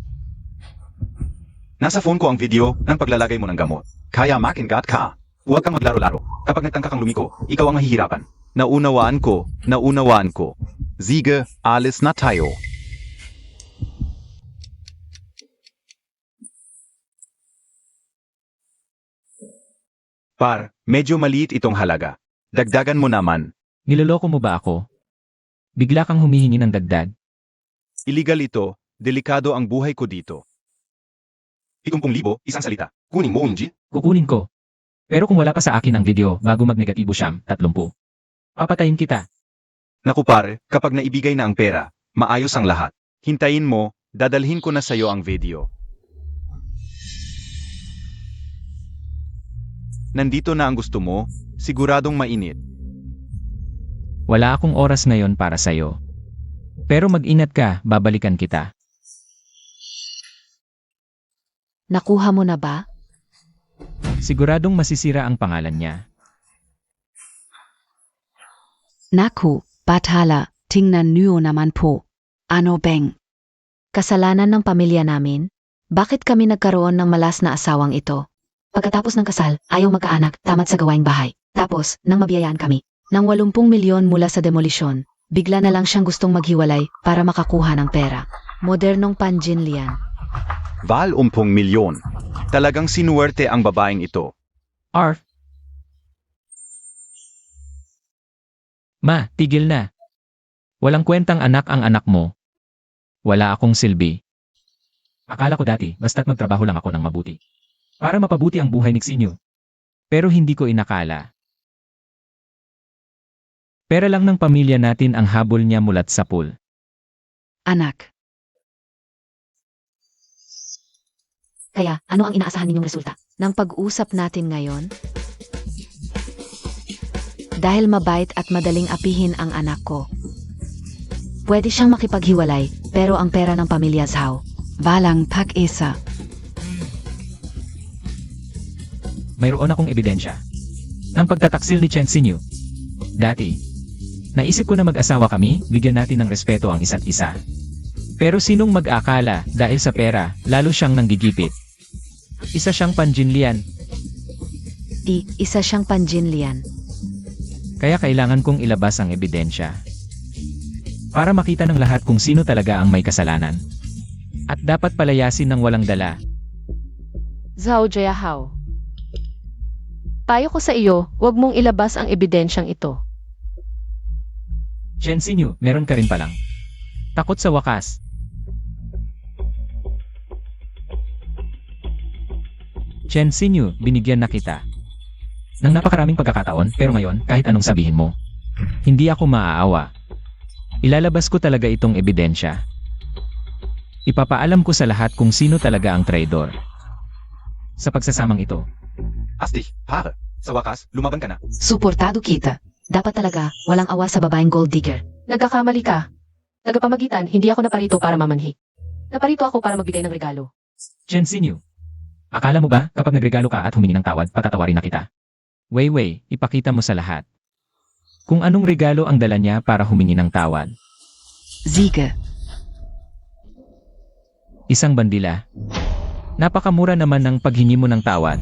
Nasa phone ko ang video ng paglalagay mo ng gamot. Kaya makingat ka. Huwag kang maglaro-laro. Kapag nagtangka kang lumiko, ikaw ang mahihirapan. Naunawaan ko. Sige, alis na tayo. Par, medyo maliit itong halaga. Dagdagan mo naman. Niloloko mo ba ako? Bigla kang humihingi ng dagdag? Illegal ito, delikado ang buhay ko dito. 70,000, isang salita. Kunin mo, Unji. Kukunin ko. Pero kung wala pa sa akin ang video bago magnegatibo siyam, 30. Papatayin kita. Naku pare, kapag naibigay na ang pera, maayos ang lahat. Hintayin mo, dadalhin ko na sa'yo ang video. Nandito na ang gusto mo, siguradong mainit. Wala akong oras ngayon para sa'yo. Pero mag-ingat ka, babalikan kita. Nakuha mo na ba? Siguradong masisira ang pangalan niya. Naku, Bathala, tingnan niyo naman po. Ano beng? Kasalanan ng pamilya namin? Bakit kami nagkaroon ng malas na asawang ito? Pagkatapos ng kasal, ayaw magkaanak, tamad sa gawaing bahay. Tapos, nang mabiyayaan kami, ng 80 milyon mula sa demolisyon, bigla na lang siyang gustong maghiwalay para makakuha ng pera. Modernong panjinlian. Val 10 milyon. Talagang sinuwerte ang babaeng ito. Arf! Ma, tigil na. Walang kwentang anak ang anak mo. Wala akong silbi. Akala ko dati, basta't magtrabaho lang ako ng mabuti. Para mapabuti ang buhay ni Xinyu. Pero hindi ko inakala. Pera lang ng pamilya natin ang habol niya mulat sa pool. Anak. Kaya, ano ang inaasahan ninyong resulta ng pag-usap natin ngayon? Dahil mabait at madaling apihin ang anak ko. Pwede siyang makipaghiwalay, pero ang pera ng pamilya Zhao, walang pag-isa. Mayroon akong ebidensya. Ang pagtataksil ni Chen Xinyu. Dati, naisip ko na mag-asawa kami, bigyan natin ng respeto ang isa't isa. Pero sinong mag-akala, dahil sa pera, lalo siyang nanggigipit. Isa siyang panjinlian, Isa siyang panjinlian. kaya kailangan kong ilabas ang ebidensya. Para makita ng lahat kung sino talaga ang may kasalanan. At dapat palayasin ng walang dala. Zhao Jiahao. Payo ko sa iyo, huwag mong ilabas ang ebidensyang ito. Chen Xinyu, meron ka rin palang. Takot sa wakas. Chen Xinyu, binigyan na kita. Nang napakaraming pagkakataon, pero ngayon, kahit anong sabihin mo, hindi ako maaawa. Ilalabas ko talaga itong ebidensya. Ipapaalam ko sa lahat kung sino talaga ang traidor. Sa pagsasamang ito, Asti, pare. Sa wakas, lumaban ka na. Suportado kita. Dapat talaga, walang awa sa babaeng gold digger. Nagkakamali ka. Nagpamagitan, hindi ako naparito para mamanhi. Naparito ako para magbigay ng regalo. Chen Xinyu, akala mo ba kapag nagregalo ka at humingi ng tawad, patatawarin na kita? Wei, ipakita mo sa lahat. Kung anong regalo ang dala niya para humingi ng tawad. Sige. Isang bandila. Napakamura naman ng paghingi mo ng tawad.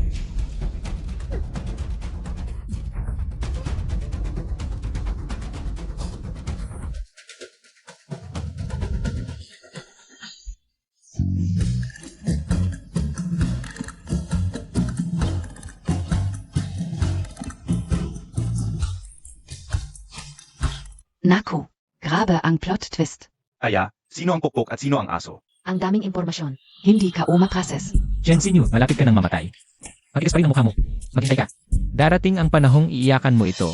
Naku, grabe ang plot twist. Aya, sino ang pokpok at sino ang aso? Ang daming impormasyon. Hindi ka umaprases. Chen Xinyu, malapit ka nang mamatay. Matigas pa rin ang mukha mo. Maghintay ka. Darating ang panahong iiyakan mo ito.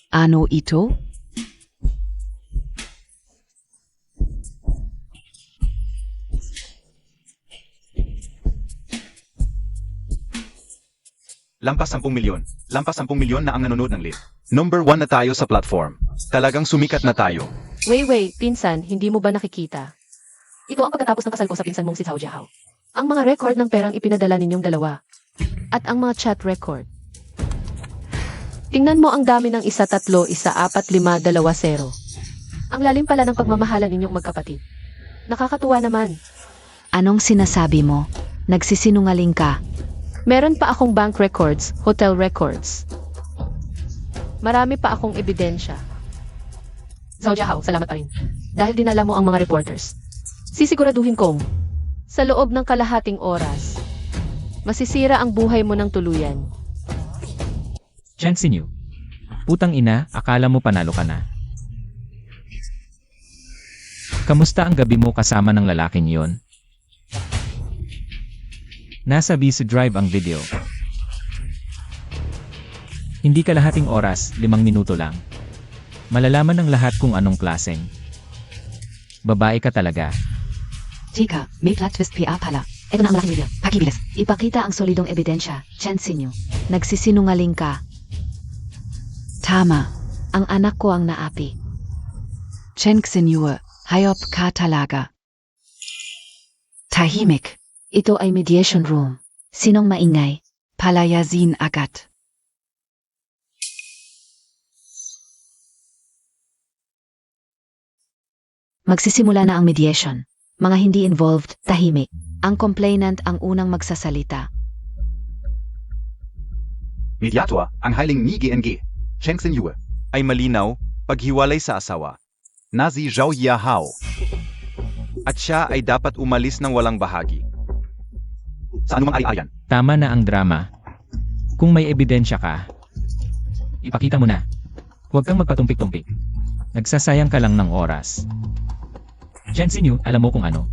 Ano ito? Lampas 10 milyon. Lampas 10 milyon na ang nanonood ng live. Number 1 na tayo sa platform. Talagang sumikat na tayo. Wait, pinsan, hindi mo ba nakikita? Ito ang pagkatapos ng kasal ko sa pinsan mong si Zhao Jiahao. Ang mga record ng perang ipinadala ninyong dalawa. At ang mga chat record. Tingnan mo ang dami ng 1-3, 1-4, 5, 2-0. Ang lalim pala ng pagmamahalan ninyong magkapatid. Nakakatuwa naman. Anong sinasabi mo? Nagsisinungaling ka. Meron pa akong bank records, hotel records. Marami pa akong ebidensya. Zhao Jiahao, salamat pa rin. Dahil dinala mo ang mga reporters. Sisiguraduhin kong, sa loob ng kalahating oras, masisira ang buhay mo ng tuluyan. Chen Xinyu. Putang ina, akala mo panalo ka na. Kamusta ang gabi mo kasama ng lalaking yon? Nasa busy drive ang video. Hindi kalahating oras, 5 minuto lang. Malalaman ng lahat kung anong klaseng babae ka talaga. Tika, may plot twist PA pala. Ito na ang malaking video. Pakibilis. Ipakita ang solidong ebidensya. Chen Xinyu. Nagsisinungaling ka. Tama. Ang anak ko ang naapi. Chen Xinyu, hayop ka talaga. Tahimik. Ito ay mediation room. Sinong maingay? Palayasin agad. Magsisimula na ang mediation. Mga hindi involved, tahimik. Ang complainant ang unang magsasalita. Mediatwa, ang haling ni GNG. Cheng Xinyu. Ay malinaw, paghiwalay sa asawa. Na si Zhao Jiahao. At siya ay dapat umalis ng walang bahagi. Sa anumang ari-arian. Tama na ang drama. Kung may ebidensya ka, ipakita mo na. Huwag kang magpatumpik-tumpik. Nagsasayang ka lang ng oras. Chen Xinyu, alam mo kung ano.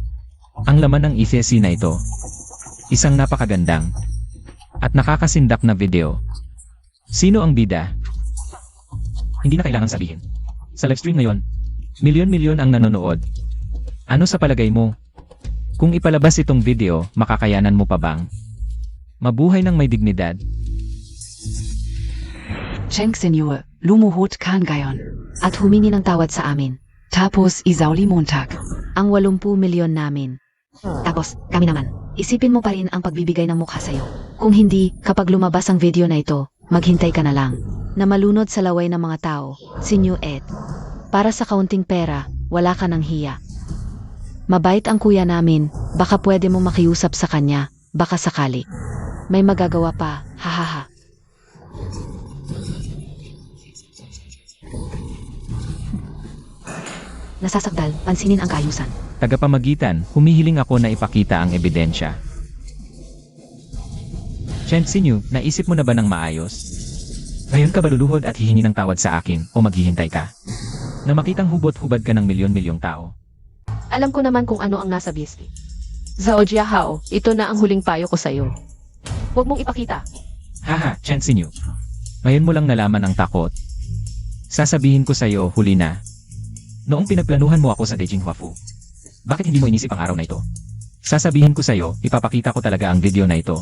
Ang laman ng EFC na ito. Isang napakagandang at nakakasindak na video. Sino ang bida? Hindi na kailangan sabihin. Sa livestream ngayon, milyon-milyon ang nanonood. Ano sa palagay mo? Kung ipalabas itong video, makakayanan mo pa bang mabuhay ng may dignidad? Cheng Xinyu, lumuhod ka ngayon. At humingi ng tawad sa amin. Tapos isauli Montag. Ang 80 milyon namin. Tapos, kami naman. Isipin mo pa rin ang pagbibigay ng mukha sa'yo. Kung hindi, kapag lumabas ang video na ito, maghintay ka na lang. Na malunod sa laway ng mga tao, Sinyo Ed. Para sa kaunting pera, wala ka ng hiya. Mabait ang kuya namin, baka pwede mo makiusap sa kanya, baka sakali. May magagawa pa, hahaha. Nasasakdal, pansinin ang kaayusan. Tagapamagitan, humihiling ako na ipakita ang ebidensya. Chen Xinyu, naisip mo na ba ng maayos? Ngayon ka ba luluhod at hihingi ng tawad sa akin o maghihintay ka? Na makitang hubot-hubad ka ng milyon-milyong tao. Alam ko naman kung ano ang nasa bisli. Zhao Jiahao, ito na ang huling payo ko sa'yo. Huwag mong ipakita. Haha, Chen Xinyu. Ngayon mo lang nalaman ang takot. Sasabihin ko sa'yo, huli na. Noong pinagplanuhan mo ako sa Beijing Huafu, bakit hindi mo inisip ang araw na ito? Sasabihin ko sa'yo, ipapakita ko talaga ang video na ito.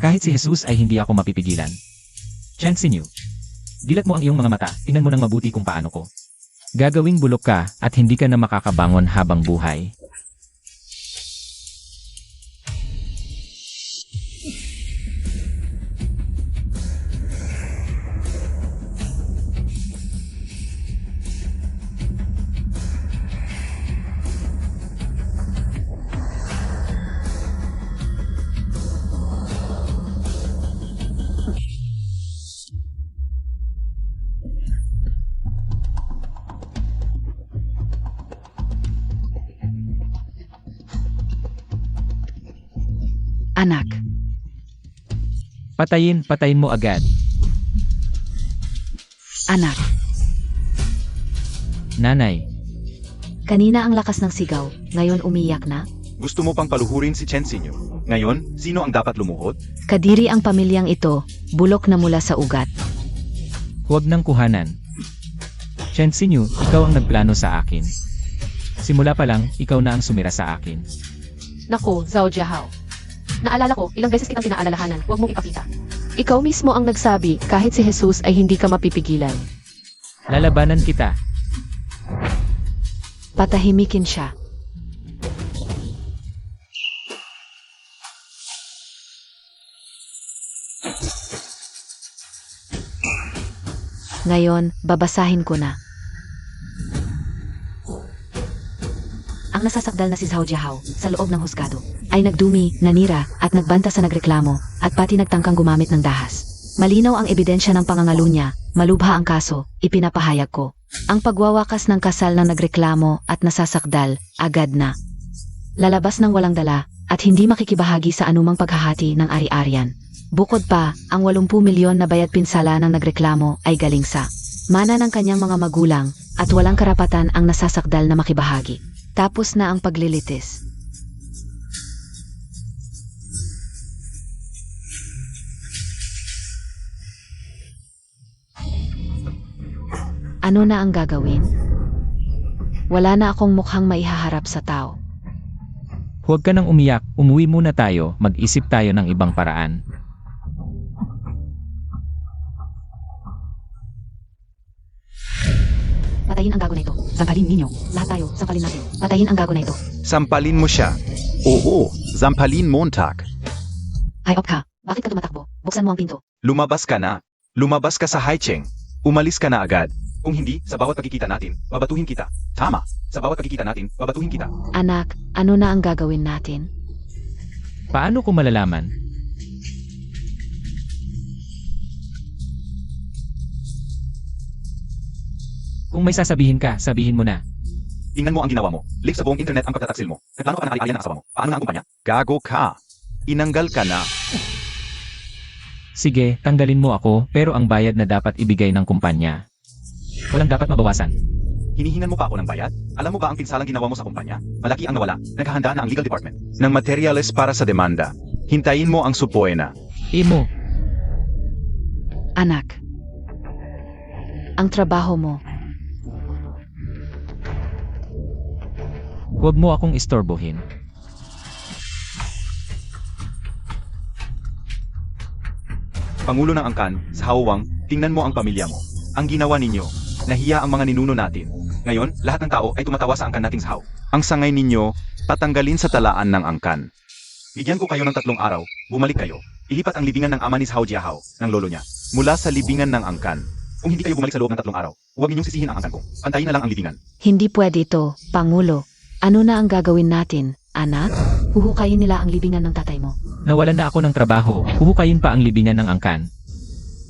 Kahit si Jesus ay hindi ako mapipigilan. Chen Xinyu. Dilat mo ang iyong mga mata, tingnan mo ng mabuti kung paano ko. Gagawing bulok ka at hindi ka na makakabangon habang buhay. Anak. Patayin mo agad. Anak, Nanay, kanina ang lakas ng sigaw, ngayon umiyak na? Gusto mo pang paluhurin si Chen Sinyo? Ngayon, sino ang dapat lumuhod? Kadiri ang pamilyang ito, bulok na mula sa ugat. huwag nang kuhanan. Chen Xinyu, ikaw ang nagplano sa akin. Simula pa lang, ikaw na ang sumira sa akin. Naku, Zhao Jiahao. Naalala ko, ilang beses kitang pinaalalahanan, huwag mong ipakita. Ikaw mismo ang nagsabi, kahit si Jesus ay hindi ka mapipigilan. Lalabanan kita. Patahimikin siya. Ngayon, babasahin ko na. Ang nasasakdal na si Zhao Jiahao sa loob ng husgado ay nagdumi, nanira at nagbanta sa nagreklamo at pati nagtangkang gumamit ng dahas. Malinaw ang ebidensya ng pangangalo niya, malubha ang kaso, ipinapahayag ko. Ang pagwawakas ng kasal ng nagreklamo at nasasakdal, agad na. Lalabas ng walang dala at hindi makikibahagi sa anumang paghahati ng ari-arian. Bukod pa, ang 80 milyon na bayad pinsala ng nagreklamo ay galing sa mana ng kanyang mga magulang at walang karapatan ang nasasakdal na makibahagi. Tapos na ang paglilitis. Ano na ang gagawin? Wala na akong mukhang maihaharap sa tao. Huwag ka nang umiyak, umuwi muna tayo, mag-isip tayo ng ibang paraan. Patayin ang gago na ito. Sampalin ninyo. Lahat tayo, sampalin natin. Patayin ang gago na ito. Sampalin mo siya. Oo, Zampalin Montag. Ay, op ka. Bakit ka tumatakbo? Buksan mo ang pinto. Lumabas ka na. Lumabas ka sa Haicheng. Umalis ka na agad. Kung hindi, sa bawat pagkikita natin, babatuhin kita. Tama. Sa bawat pagkikita natin, babatuhin kita. Anak, ano na ang gagawin natin? Paano ko malalaman? Kung may sasabihin ka, sabihin mo na. Tingnan mo ang ginawa mo. Leak sa buong internet ang pagtataksil mo. Nagplano ka ng ari-arian ng asawa mo. Paano nga ang kumpanya? Gago ka. Inanggal ka na. Sige, tanggalin mo ako, pero ang bayad na dapat ibigay ng kumpanya. Walang dapat mabawasan. Hinihingan mo pa ako ng bayad? Alam mo ba ang pinsalang ginawa mo sa kumpanya? Malaki ang nawala. Naghahanda na ang legal department ng materyales para sa demanda. Hintayin mo ang supoena. Imo, Anak, ang trabaho mo. huwag mo akong istorbohin. Pangulo ng Angkan, sa Hawang, tingnan mo ang pamilya mo. Ang ginawa ninyo, nahiya ang mga ninuno natin. Ngayon, lahat ng tao ay tumatawa sa Angkan nating sahaw. Ang sangay ninyo, patanggalin sa talaan ng Angkan. Bigyan ko kayo ng 3 araw, bumalik kayo. Ilipat ang libingan ng ama ni Zhao Jiahao, ng lolo niya, mula sa libingan ng Angkan. Kung hindi kayo bumalik sa loob ng 3 araw, huwag ninyong sisihin ang Angkan ko. Pantayin na lang ang libingan. Hindi pwede ito, Pangulo. Ano na ang gagawin natin, anak? Huhukayin nila ang libingan ng tatay mo. Nawalan na ako ng trabaho, huhukayin pa ang libingan ng angkan.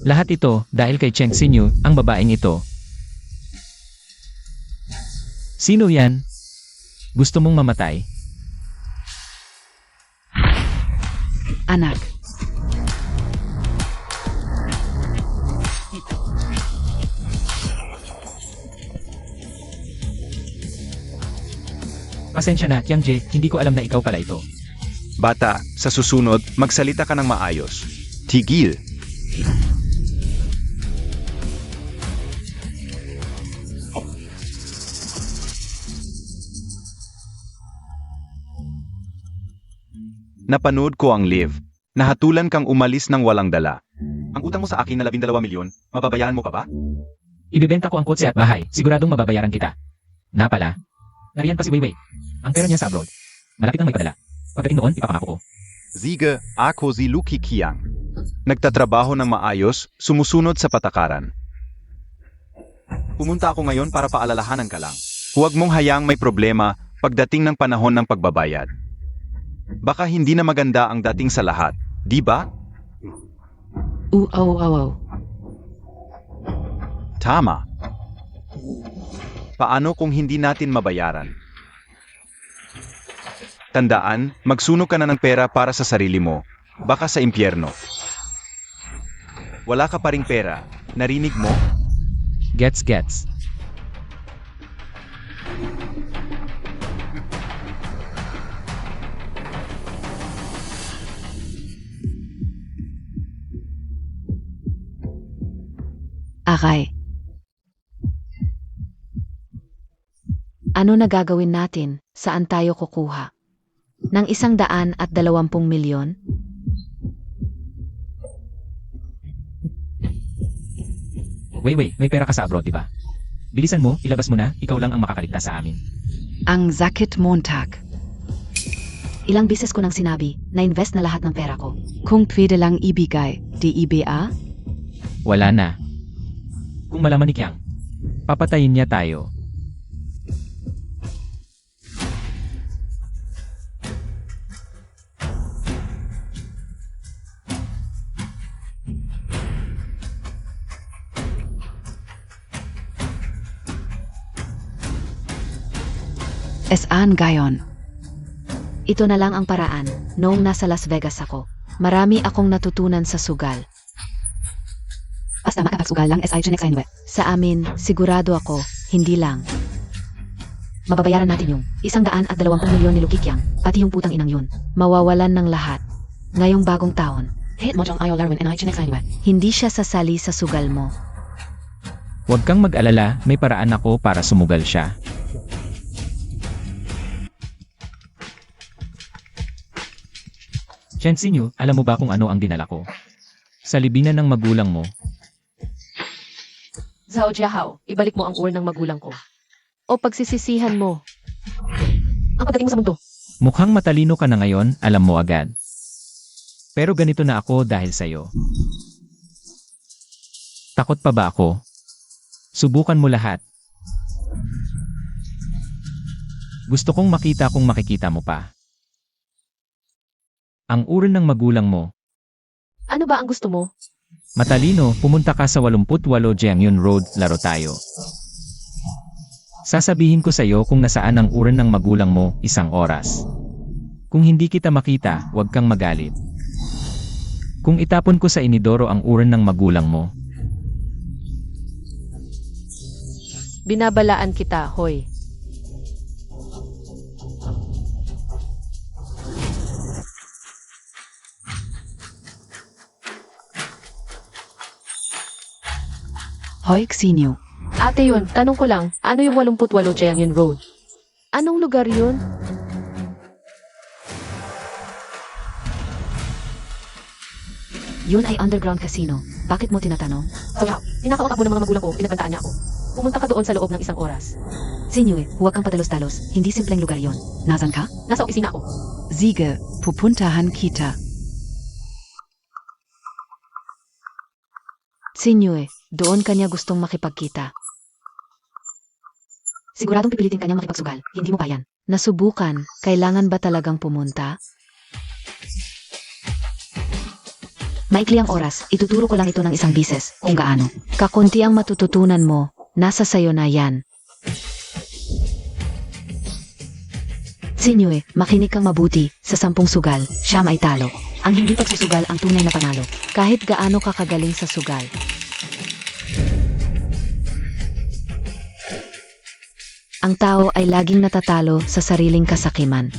Lahat ito dahil kay Cheng Xinyu, ang babaeng ito. Sino yan? Gusto mong mamatay? Anak, Pasensya na, Tiang Je, hindi ko alam na ikaw pala ito. Bata, sa susunod, magsalita ka ng maayos. Tigil. Napanood ko ang live. Nahatulan kang umalis ng walang dala. Ang utang mo sa akin na 12 milyon, mababayaran mo pa ba? Ibebenta ko ang kotse at bahay, siguradong mababayaran kita. Na pala, nariyan pa si Weiwei. Ang pera niya sa abroad. Malapit nang may padala. Pagdating noon, ipapangako ko. Ziga, ako si Lucky Kiang. Nagtatrabaho ng maayos, sumusunod sa patakaran. Pumunta ako ngayon para paalalahanan ka lang. Huwag mong hayaang may problema pagdating ng panahon ng pagbabayad. Baka hindi na maganda ang dating sa lahat, di ba? Tama. Paano kung hindi natin mabayaran? Tandaan, magsunog ka na ng pera para sa sarili mo, baka sa impyerno. Wala ka pa ring pera, narinig mo? Gets. Aray. Ano na gagawin natin? Saan tayo kukuha? Ng 120 milyon? Wait, may pera ka sa abroad, di ba? Bilisan mo, ilabas mo na, ikaw lang ang makakaligtas sa amin. Ang Zakit Montag. Ilang bisis ko nang sinabi na invest na lahat ng pera ko. Kung pwede lang ibigay, di iba? Wala na. Kung malaman ni Kyang, papatayin niya tayo. Saan gayon? Ito na lang ang paraan. Noong nasa Las Vegas ako, marami akong natutunan sa sugal. Basta makapagsugal lang sa amin, sigurado ako, hindi lang. Mababayaran natin yung 120 milyon ni Lukikyang, pati yung putang inang yun. Mawawalan ng lahat. Ngayong bagong taon, hindi siya sasali sa sugal mo. Huwag kang mag-alala, may paraan ako para sumugal siya. Chensinyo, alam mo ba kung ano ang dinala ko? Sa libingan ng magulang mo, Zhao Jiahao, ibalik mo ang ur ng magulang ko. O pagsisisihan mo. Ang pagdating mo sa mundo. mukhang matalino ka na ngayon, alam mo agad. Pero ganito na ako dahil sa'yo. Takot pa ba ako? Subukan mo lahat. Gusto kong makita kung makikita mo pa. Ang uran ng magulang mo. Ano ba ang gusto mo? Matalino, pumunta ka sa 88 Jiangyun Road, laro tayo. Sasabihin ko sa'yo kung nasaan ang uran ng magulang mo, 1 oras. Kung hindi kita makita, huwag kang magalit. Kung itapon ko sa inidoro ang uran ng magulang mo, Binabalaan kita, hoy. Hoy, Xinyo. Ate yun, tanong ko lang, ano yung 88 Jiangyun Road? Anong lugar yun? Yun ay underground casino. Bakit mo tinatanong? Kaya, tinakausap mo ng mga magulang ko, pinabantaan niya ako. Pumunta ka doon sa loob ng 1 oras. Xinyo, huwag kang padalos-dalos. Hindi simpleng lugar yon. Nasaan ka? Nasa opisina ako. Sige, pupuntahan kita. Xinyo, doon kanya gustong makipagkita. Siguradong pipilitin kanyang makipagsugal. Hindi mo pa yan. Nasubukan, kailangan ba talagang pumunta? Maikli ang oras, ituturo ko lang ito ng 1 bises, kung gaano. Kakunti ang matututunan mo, nasa sayo na yan. Sinyo, makinig kang mabuti, sa 10 sugal, siyam ay talo. Ang hindi pagsusugal ang tunay na panalo, kahit gaano ka kagaling sa sugal. Ang tao ay laging natatalo sa sariling kasakiman.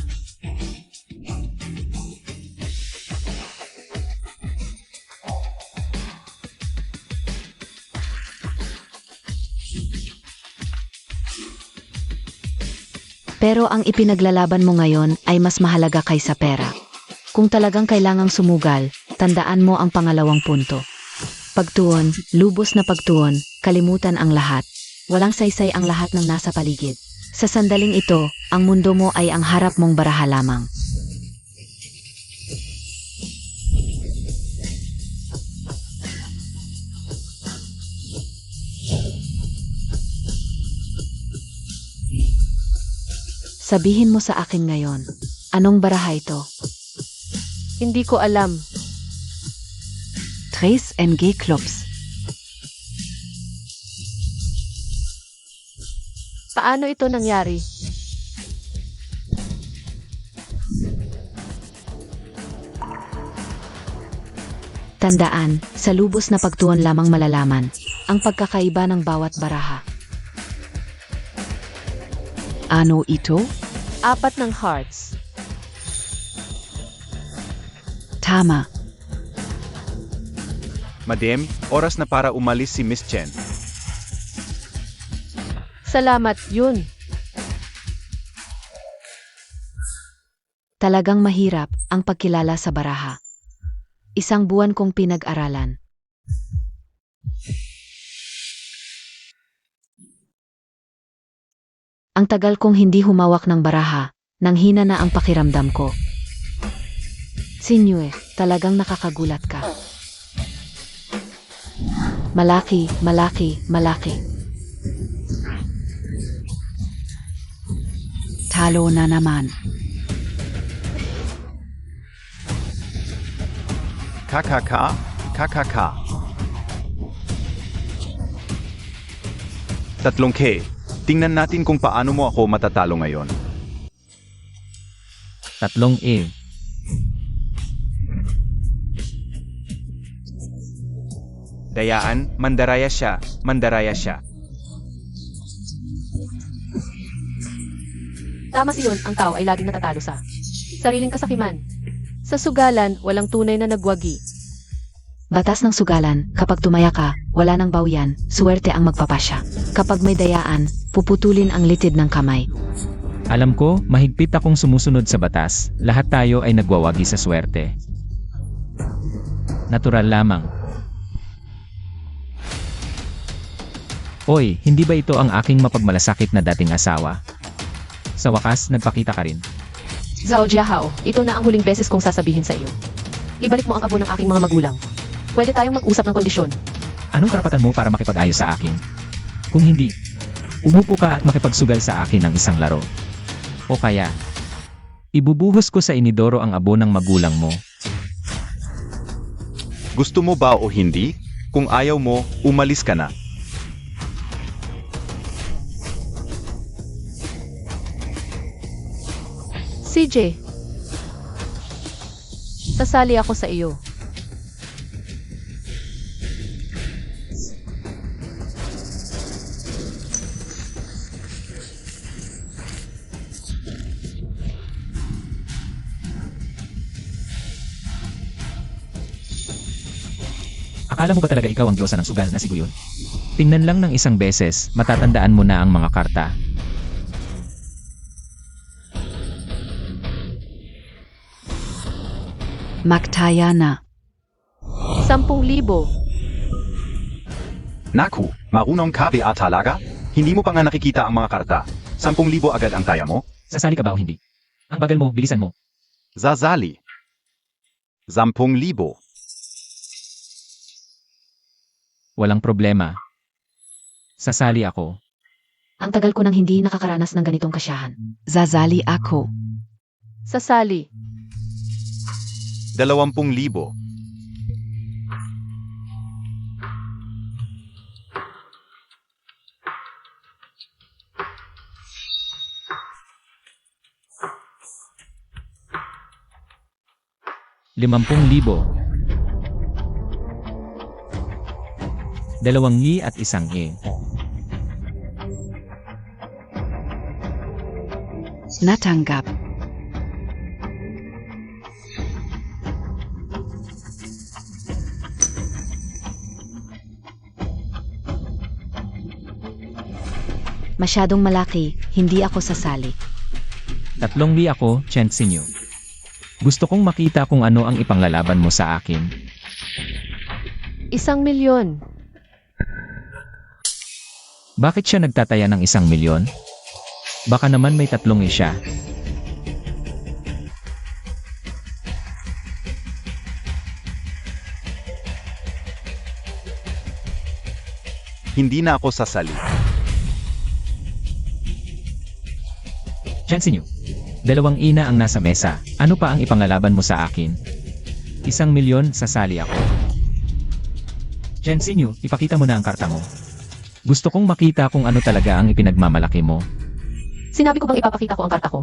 Pero ang ipinaglalaban mo ngayon ay mas mahalaga kaysa pera. Kung talagang kailangang sumugal, tandaan mo ang pangalawang punto. Pagtuon, lubos na pagtuon, kalimutan ang lahat. Walang saysay ang lahat ng nasa paligid. Sa sandaling ito, ang mundo mo ay ang harap mong baraha lamang. Sabihin mo sa akin ngayon, anong baraha ito? Hindi ko alam. Tres NG Clubs. Paano ito nangyari? Tandaan, sa lubos na pagtuon lamang malalaman. ang pagkakaiba ng bawat baraha. Ano ito? 4 ng hearts. Tama. Madam, oras na para umalis si Miss Chen. Salamat, yun. Talagang mahirap ang pagkilala sa baraha. Isang buwan kong pinag-aralan. Ang tagal kong hindi humawak ng baraha, nang hina na ang pakiramdam ko. Sinue, talagang nakakagulat ka. Malaki, malaki, malaki. Talo na naman. Kakaka, kakaka. 3K. Tingnan natin kung paano mo ako matatalo ngayon. 3 Dayaan, mandaraya siya, mandaraya siya. Tama siyon, ang tao ay laging natatalo sa sariling kasakiman. Sa sugalan, walang tunay na nagwagi. Batas ng sugalan, kapag tumaya ka, wala nang bawian, suwerte ang magpapasya. Kapag may dayaan, puputulin ang litid ng kamay. Alam ko, mahigpit akong sumusunod sa batas. Lahat tayo ay nagwawagi sa swerte. Natural lamang. Oy, hindi ba ito ang aking mapagmalasakit na dating asawa? Sa wakas, nagpakita ka rin. Zhao Jiahao, ito na ang huling beses kong sasabihin sa iyo. Ibalik mo ang abo ng aking mga magulang. Pwede tayong mag-usap ng kondisyon. Anong karapatan mo para makipag-ayos sa akin? Kung hindi, umupo ka at makipagsugal sa akin ng isang laro. O kaya, ibubuhos ko sa inidoro ang abo ng magulang mo. Gusto mo ba o hindi? Kung ayaw mo, umalis ka na. CJ, sasali ako sa iyo. Akala mo ba talaga ikaw ang diyosa ng sugal na si Guyon? Tingnan lang ng isang beses, matatandaan mo na ang mga karta. Magtaya na. 10,000. Naku, marunong ka ba talaga? Hindi mo pa nga nakikita ang mga karta. 10,000 agad ang taya mo? Sasali ka ba o hindi? Ang bagal mo, bilisan mo. Zazali. 10,000. Walang problema. Sasali ako. Ang tagal ko nang hindi nakakaranas ng ganitong kasyahan. Zazali ako. Sasali. 20,000. ₱50,000. 2 at 1 Natanggap. Masyadong malaki, hindi ako sasali. 3 ako, Chen Xinyu. Gusto kong makita kung ano ang ipanglalaban mo sa akin. 1,000,000. Bakit siya nagtataya ng 1,000,000? Baka naman may 3 siya. Hindi na ako sasali. Chen Xinyu. 2 ina ang nasa mesa. Ano pa ang ipanglalaban mo sa akin? 1,000,000 sasali ako. Chen Xinyu, ipakita mo na ang karta mo. Gusto kong makita kung ano talaga ang ipinagmamalaki mo. Sinabi ko bang ipapakita ko ang karta ko?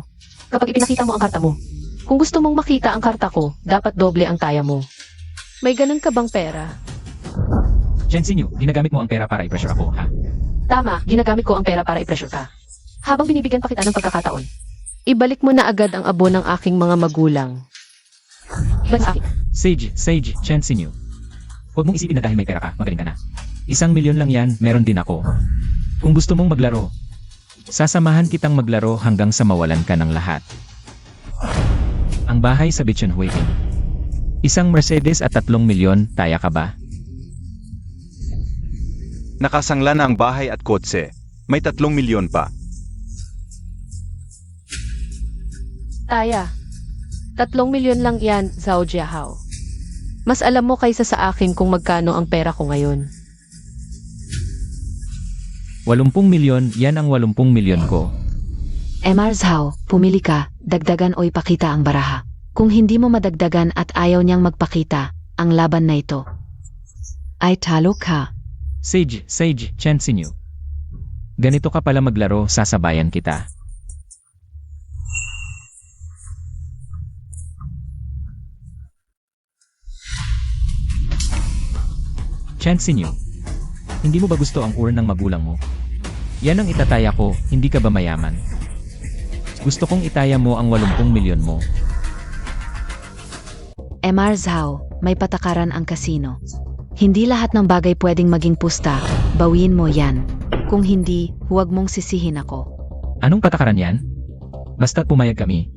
Kapag ipinakita mo ang karta mo. Kung gusto mong makita ang karta ko, dapat doble ang taya mo. May ganun ka bang pera? Jensinyo, ginagamit mo ang pera para i-pressure ako, ha? Tama, ginagamit ko ang pera para i-pressure ka. Habang binibigyan pa kita ng pagkakataon. Ibalik mo na agad ang abo ng aking mga magulang. Basta, Sage, Jensinyo. Huwag mong isipin na dahil may pera ka, magaling ka na. 1,000,000 lang yan, meron din ako. Kung gusto mong maglaro, sasamahan kitang maglaro hanggang sa mawalan ka ng lahat. Ang bahay sa Bitchenhuiping. 1 Mercedes at 3 milyon, taya ka ba? Nakasangla na ang bahay at kotse. May 3 milyon pa. Taya. 3 milyon lang yan, Zhao Jiahao. Mas alam mo kaysa sa akin kung magkano ang pera ko ngayon. 80 milyon, yan ang 80 milyon ko. Emar Zhao, pumili ka, dagdagan o ipakita ang baraha. Kung hindi mo madagdagan at ayaw niyang magpakita, ang laban na ito ay talo ka. Sage, Jensinyo. Ganito ka pala maglaro, sasabayan kita. Jensinyo, hindi mo ba gusto ang urn ng magulang mo? Yan ang itataya ko, hindi ka ba mayaman? Gusto kong itaya mo ang 80 milyon mo. Emar Zhao, may patakaran ang kasino. Hindi lahat ng bagay pwedeng maging pusta, bawiin mo yan. Kung hindi, huwag mong sisihin ako. Anong patakaran yan? Basta't pumayag kami.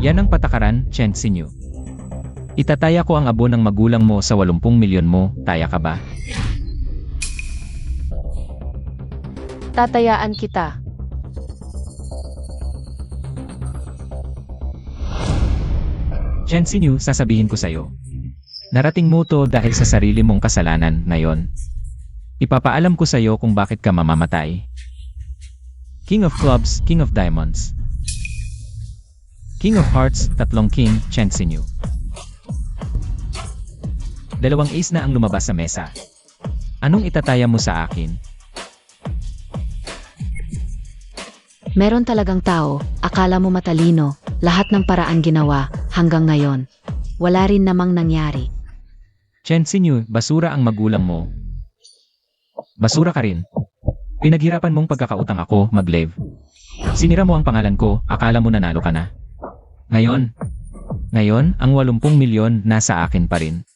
Yan ang patakaran, Jensinyo. Itataya ko ang abo ng magulang mo sa 80 milyon mo, taya ka ba? Tatayaan kita. Jensinyo, sasabihin ko sa'yo. Narating mo to dahil sa sarili mong kasalanan ngayon. Ipapaalam ko sa'yo kung bakit ka mamamatay. King of Clubs, King of Diamonds. King of Hearts, 3 King, Jensinyo. 2 ace na ang lumabas sa mesa. Anong itataya mo sa akin? Meron talagang tao, akala mo matalino, lahat ng paraan ginawa, hanggang ngayon. Wala rin namang nangyari. Jensinyo, basura ang magulang mo. Basura ka rin. Pinaghirapan mong pagkakautang ako, mag-live. Sinira mo ang pangalan ko, akala mo nanalo ka na. Ngayon, ang 80 milyon nasa akin pa rin.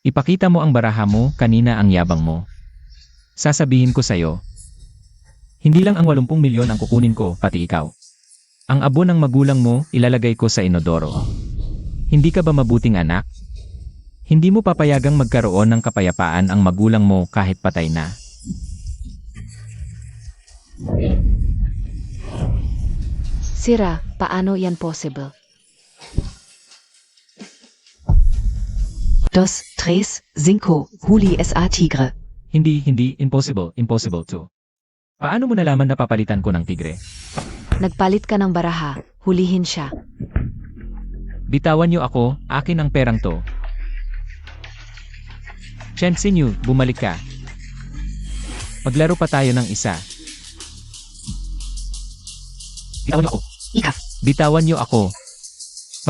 Ipakita mo ang baraha mo, kanina ang yabang mo. Sasabihin ko sa'yo, hindi lang ang 80 milyon ang kukunin ko, pati ikaw. Ang abo ng magulang mo, ilalagay ko sa inodoro. Hindi ka ba mabuting anak? Hindi mo papayagang magkaroon ng kapayapaan ang magulang mo kahit patay na. Sira, paano yan possible? 2, 3, 5, huli sa tigre. Hindi, impossible to. Paano mo nalaman na papalitan ko ng tigre? Nagpalit ka ng baraha, hulihin siya. Bitawan niyo ako, akin ang perang to. Jensinyo, bumalik ka. Maglaro pa tayo ng isa. Bitawan niyo ako. Ikaf. Bitawan niyo ako.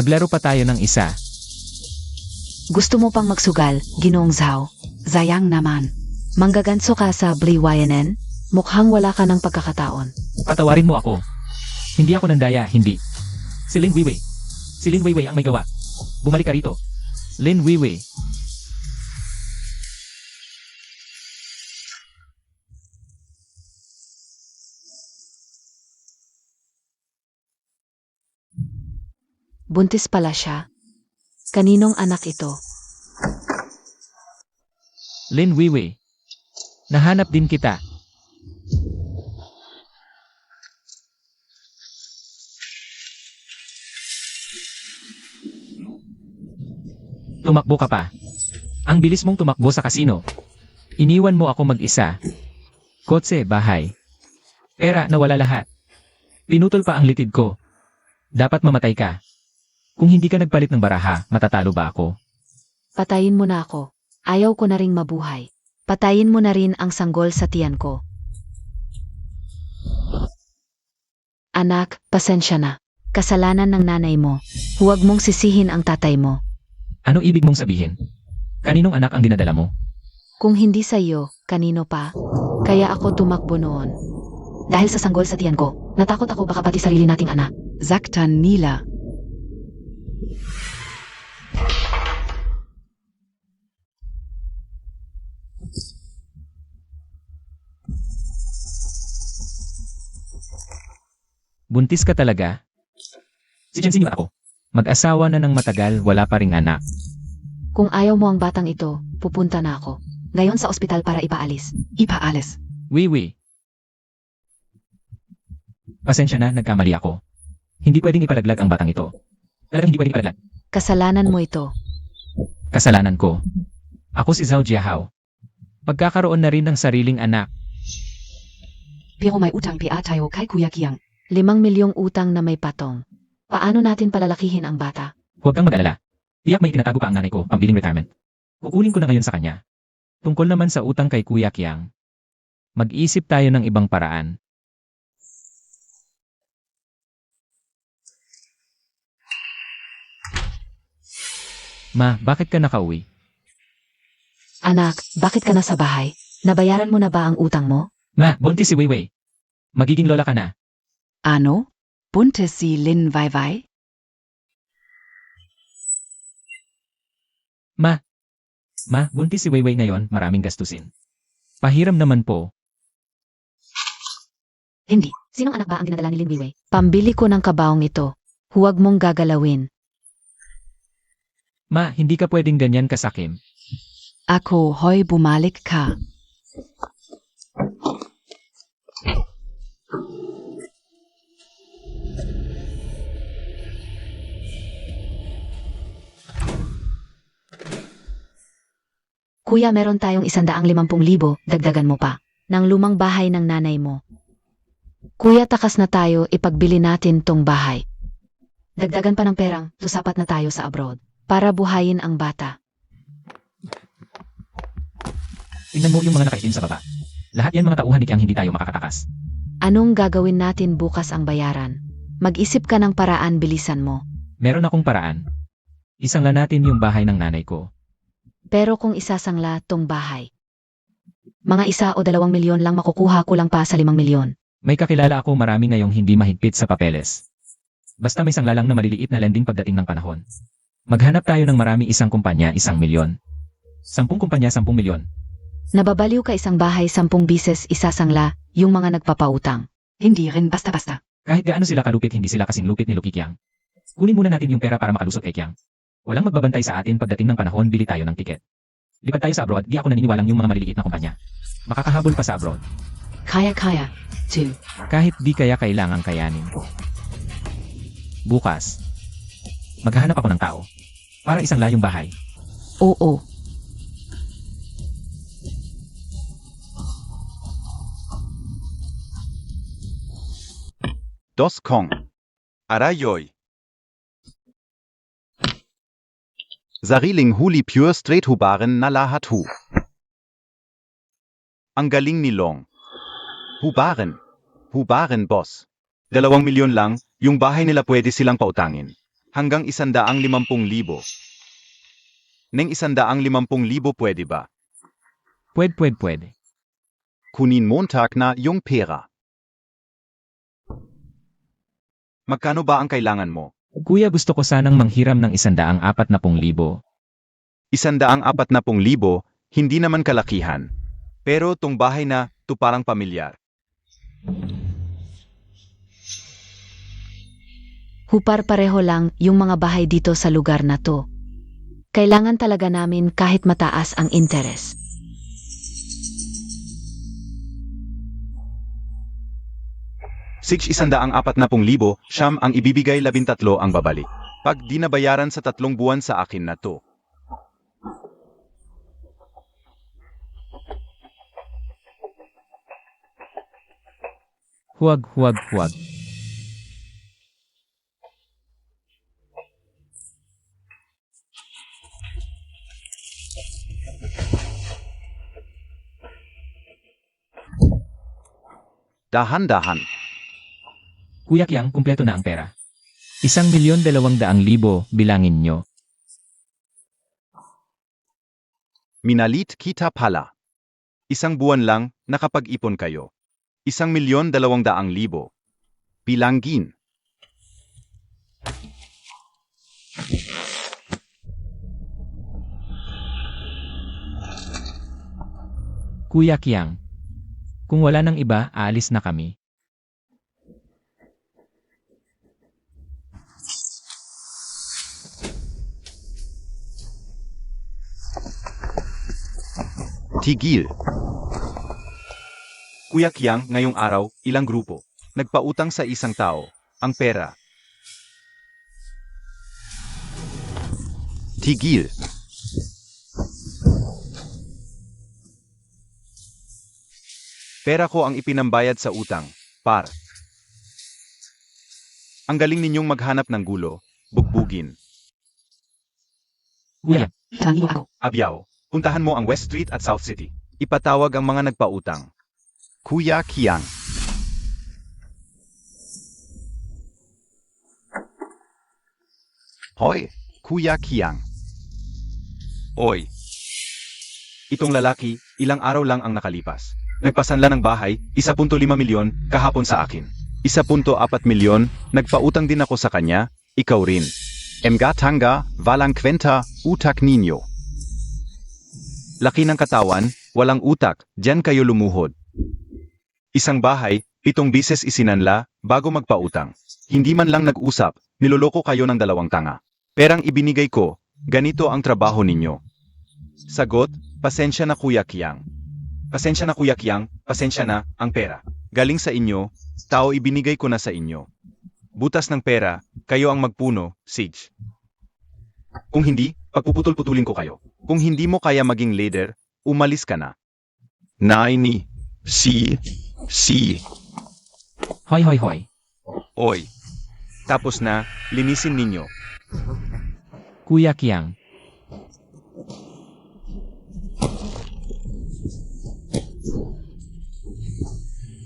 Maglaro pa tayo ng isa. Gusto mo pang magsugal, Ginoong Zhao? Zayang naman. Manggaganso ka sa Bliwayanen? Mukhang wala ka ng pagkakataon. Patawarin mo ako. Hindi ako nandaya, hindi. Si Lin Weiwei. Si Lin Weiwei ang may gawa. Bumalik ka rito. Lin Weiwei. Buntis pala siya. Kaninong anak ito? Lin Weiwei. Nahanap din kita. Tumakbo ka pa. Ang bilis mong tumakbo sa kasino. Iniwan mo ako mag-isa. Kotse, bahay. Pera, nawala lahat. Pinutol pa ang litid ko. Dapat mamatay ka. Kung hindi ka nagpalit ng baraha, matatalo ba ako? Patayin mo na ako. Ayaw ko na ring mabuhay. Patayin mo na rin ang sanggol sa tiyan ko. Anak, pasensya na. Kasalanan ng nanay mo. Huwag mong sisihin ang tatay mo. Ano ibig mong sabihin? Kaninong anak ang dinadala mo? Kung hindi sa iyo, kanino pa? Kaya ako tumakbo noon. Dahil sa sanggol sa tiyan ko, natakot ako baka pati sarili nating anak. Zaktan Nila. Buntis ka talaga? Si Jensen yung ako. Mag-asawa na ng matagal, wala pa ring anak. Kung ayaw mo ang batang ito, pupunta na ako. Ngayon sa ospital para ipaalis. Ipaalis. Wiwi. Pasensya na, nagkamali ako. Hindi pwedeng ipalaglag ang batang ito. Talagang hindi pwedeng ipalaglag. Kasalanan mo ito. Kasalanan ko. Ako si Zhao Jiahao. Pagkakaroon na rin ng sariling anak. Pero may utang pia tayo kay Kuya Kiang. 5 milyong utang na may patong. Paano natin palalakihin ang bata? Huwag kang mag-alala. Tiyak may tinatago pa ang nanay ko, pambiling retirement. Kukunin ko na ngayon sa kanya. Tungkol naman sa utang kay Kuya Kiang. Mag-isip tayo ng ibang paraan. Ma, bakit ka nakauwi? Anak, bakit ka nasa bahay? Nabayaran mo na ba ang utang mo? Ma, buntis si Weiwei. Magiging lola ka na. Ano? Buntis si Lin Weiwei? Ma, buntis si Weiwei ngayon, maraming gastusin. Pahiram naman po. Hindi. Sinong anak ba ang dinadala ni Lin Weiwei? Pambili ko ng kabaong ito. Huwag mong gagalawin. Ma, hindi ka pwedeng ganyan kasakim. Ako, hoy bumalik ka. Kuya, meron tayong 150,000, dagdagan mo pa. Ng lumang bahay ng nanay mo. Kuya, takas na tayo, ipagbili natin tong bahay. Dagdagan pa ng perang, sapat na tayo sa abroad. Para buhayin ang bata. Tingnan mo yung mga nakaitim sa baba. Lahat yan mga tauhan ni Kiang, hindi tayo makakatakas. Anong gagawin natin bukas ang bayaran? Mag-isip ka ng paraan, bilisan mo. Meron akong paraan. Isangla natin yung bahay ng nanay ko. Pero kung isasangla tong bahay, mga 1 o 2 milyon lang makukuha ko lang pa sa 5 milyon. May kakilala ako marami ngayong hindi mahigpit sa papeles. Basta may sangla lang na maliliit na lending pagdating ng panahon. Maghanap tayo ng marami, isang kumpanya, 1 milyon. 10 kumpanya, 10 milyon. Nababaliw ka, isang bahay 10 bises isasangla yung mga nagpapautang. Hindi rin basta-basta. Kahit gaano sila kalupit, hindi sila kasing lupit ni Lucky Kiang. Kunin muna natin yung pera para makalusot kay Kiang. Walang magbabantay sa atin pagdating ng panahon, bili tayo ng tiket. Lipat tayo sa abroad, di ako naniniwalang yung mga maliliit na kumpanya. Makakahabol pa sa abroad. Kaya. 2. Kahit di kaya kailangang kayanin. Bukas, maghahanap ako ng tao. Para isangla yung bahay. Oo. Dos Kong. Arayoy. Sariling huli pure straight hubaren na lahat hu. Ang galing ni Long. Hubaren. Hubaren, boss. 2 milyon lang, yung bahay nila pwede silang pautangin. Hanggang 150,000. Neng 150,000 pwede ba? Pwede. Kunin Montag na yung pera. Magkano ba ang kailangan mo? Kuya, gusto ko sanang manghiram ng 140,000. 140,000, hindi naman kalakihan. Pero tong bahay na, to parang pamilyar. Hupar pareho lang yung mga bahay dito sa lugar na to. Kailangan talaga namin kahit mataas ang interes. Sig 140,000, siyam ang ibibigay, 13 ang babalik. Pag di nabayaran sa 3 buwan sa akin na to. Huwag. Dahan-dahan. Kuya Kiang, kumpleto na ang pera. 1,200,000 bilangin nyo. Minalit kita pala. Isang buwan lang, nakapag-ipon kayo. 1,200,000. Bilangin. Kuya Kiang. Kung wala nang iba, aalis na kami. Tigil. Kuya Kiang, ngayong araw, ilang grupo. Nagpautang sa isang tao. Ang pera. Tigil. Pera ko ang ipinambayad sa utang, par. Ang galing ninyong maghanap ng gulo, bugbugin. Kuya, Tangi ako. Abyaw, puntahan mo ang West Street at South City. Ipatawag ang mga nagpautang. Kuya Kiang. Hoy, Kuya Kiang. Oy. Itong lalaki, ilang araw lang ang nakalipas. Nagpasanla ng bahay, 1.5 milyon, kahapon sa akin. 1.4 milyon, nagpautang din ako sa kanya, ikaw rin. Mga tanga, walang kwenta, utak ninyo. Laki ng katawan, walang utak, diyan kayo lumuhod. Isang bahay, 7 bises isinanla, bago magpautang. Hindi man lang nag-usap, niloloko kayo ng 2 tanga. Perang ibinigay ko, ganito ang trabaho ninyo. Sagot, pasensya na Kuya Kiang. Pasensya na Kuya Kiang, pasensya na, ang pera. Galing sa inyo, tao ibinigay ko na sa inyo. Butas ng pera, kayo ang magpuno, Sage. Kung hindi, pagpuputol-putulin ko kayo. Kung hindi mo kaya maging leader, umalis ka na. Naini. Si. hoy hoy hoy. Oy. Tapos na, linisin ninyo. Kuya Kiang.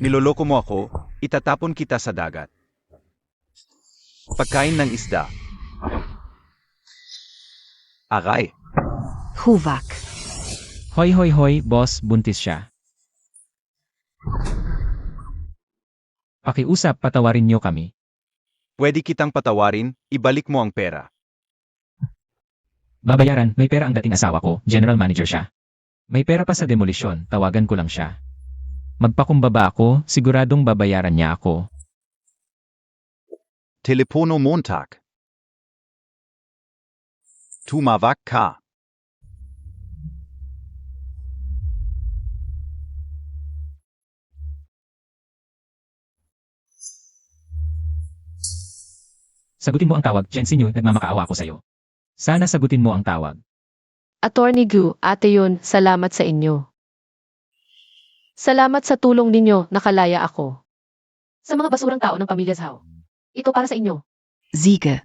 Niloloko mo ako, itatapon kita sa dagat. Pagkain ng isda. Aray. Huvak. Hoy hoy hoy, boss, buntis siya. Pakiusap, patawarin nyo kami. Pwede kitang patawarin, ibalik mo ang pera. Babayaran, may pera ang dating asawa ko, general manager siya. May pera pa sa demolisyon, tawagan ko lang siya. Magpakumbaba ako, siguradong babayaran niya ako. Telepono Montag. Tumawag ka. Sagutin mo ang tawag, Jensinyo, nagmamakaawa ko sa'yo. Sana sagutin mo ang tawag. Attorney Gu, ate yun, salamat sa inyo. Salamat sa tulong ninyo, nakalaya ako. Sa mga basurang tao ng pamilya Zhao. Ito para sa inyo. Siege.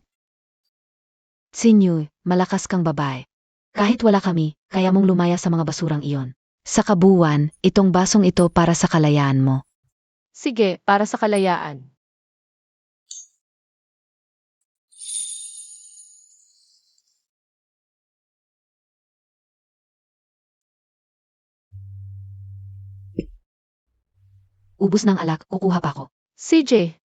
Sinyoy, malakas kang babae. Kahit wala kami, kaya mong lumaya sa mga basurang iyon. Sa kabuuan, itong basong ito para sa kalayaan mo. Sige, para sa kalayaan. Ubus ng alak, kukuha pa ako. CJ,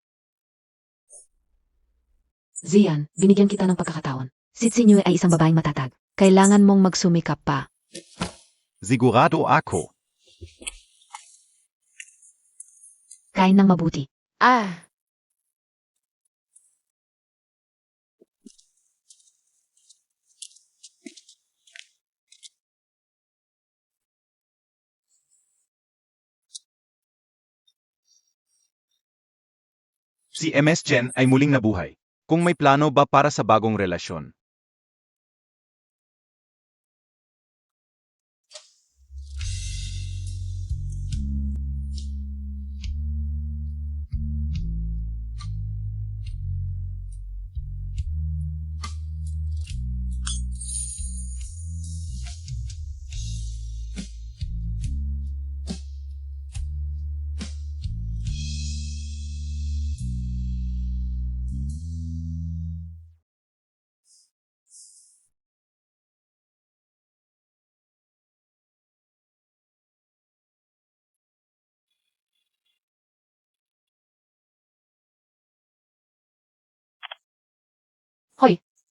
Zian, binigyan kita ng pagkakataon. Si Sinyoy ay isang babaeng matatag. Kailangan mong magsumikap pa. Sigurado ako. Kain ng mabuti. Si MS Jen ay muling nabuhay. Kung may plano ba para sa bagong relasyon?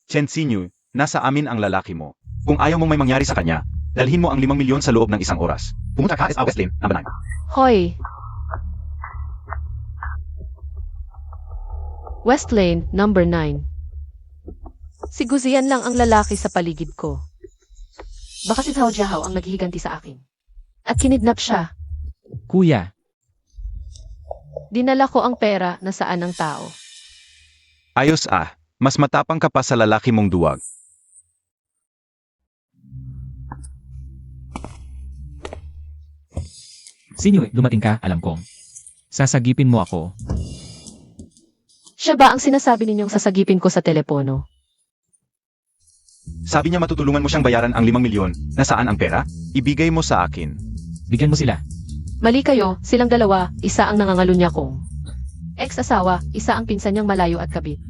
Chen Xinyu, nasa amin ang lalaki mo. Kung ayaw mong may mangyari sa kanya, dalhin mo ang 5 milyon sa loob ng 1 oras. Pumunta ka sa West Lane, number 9. Hoy! West Lane, number 9. Si Guzian lang ang lalaki sa paligid ko. Baka si Zhao Jiahao ang naghihiganti sa akin. At kinidnap siya. Kuya, Dinala ko ang pera na saan ng tao. Ayos mas matapang ka pa sa lalaki mong duwag. Sinyo, dumating ka, alam kong. Sasagipin mo ako. Siya ba ang sinasabi ninyong sasagipin ko sa telepono? Sabi niya matutulungan mo siyang bayaran ang 5 milyon. Nasaan ang pera? Ibigay mo sa akin. Bigyan mo sila. Mali kayo, silang dalawa, isa ang nangangalunya kong ex-asawa, isa ang pinsan niyang malayo at kabit.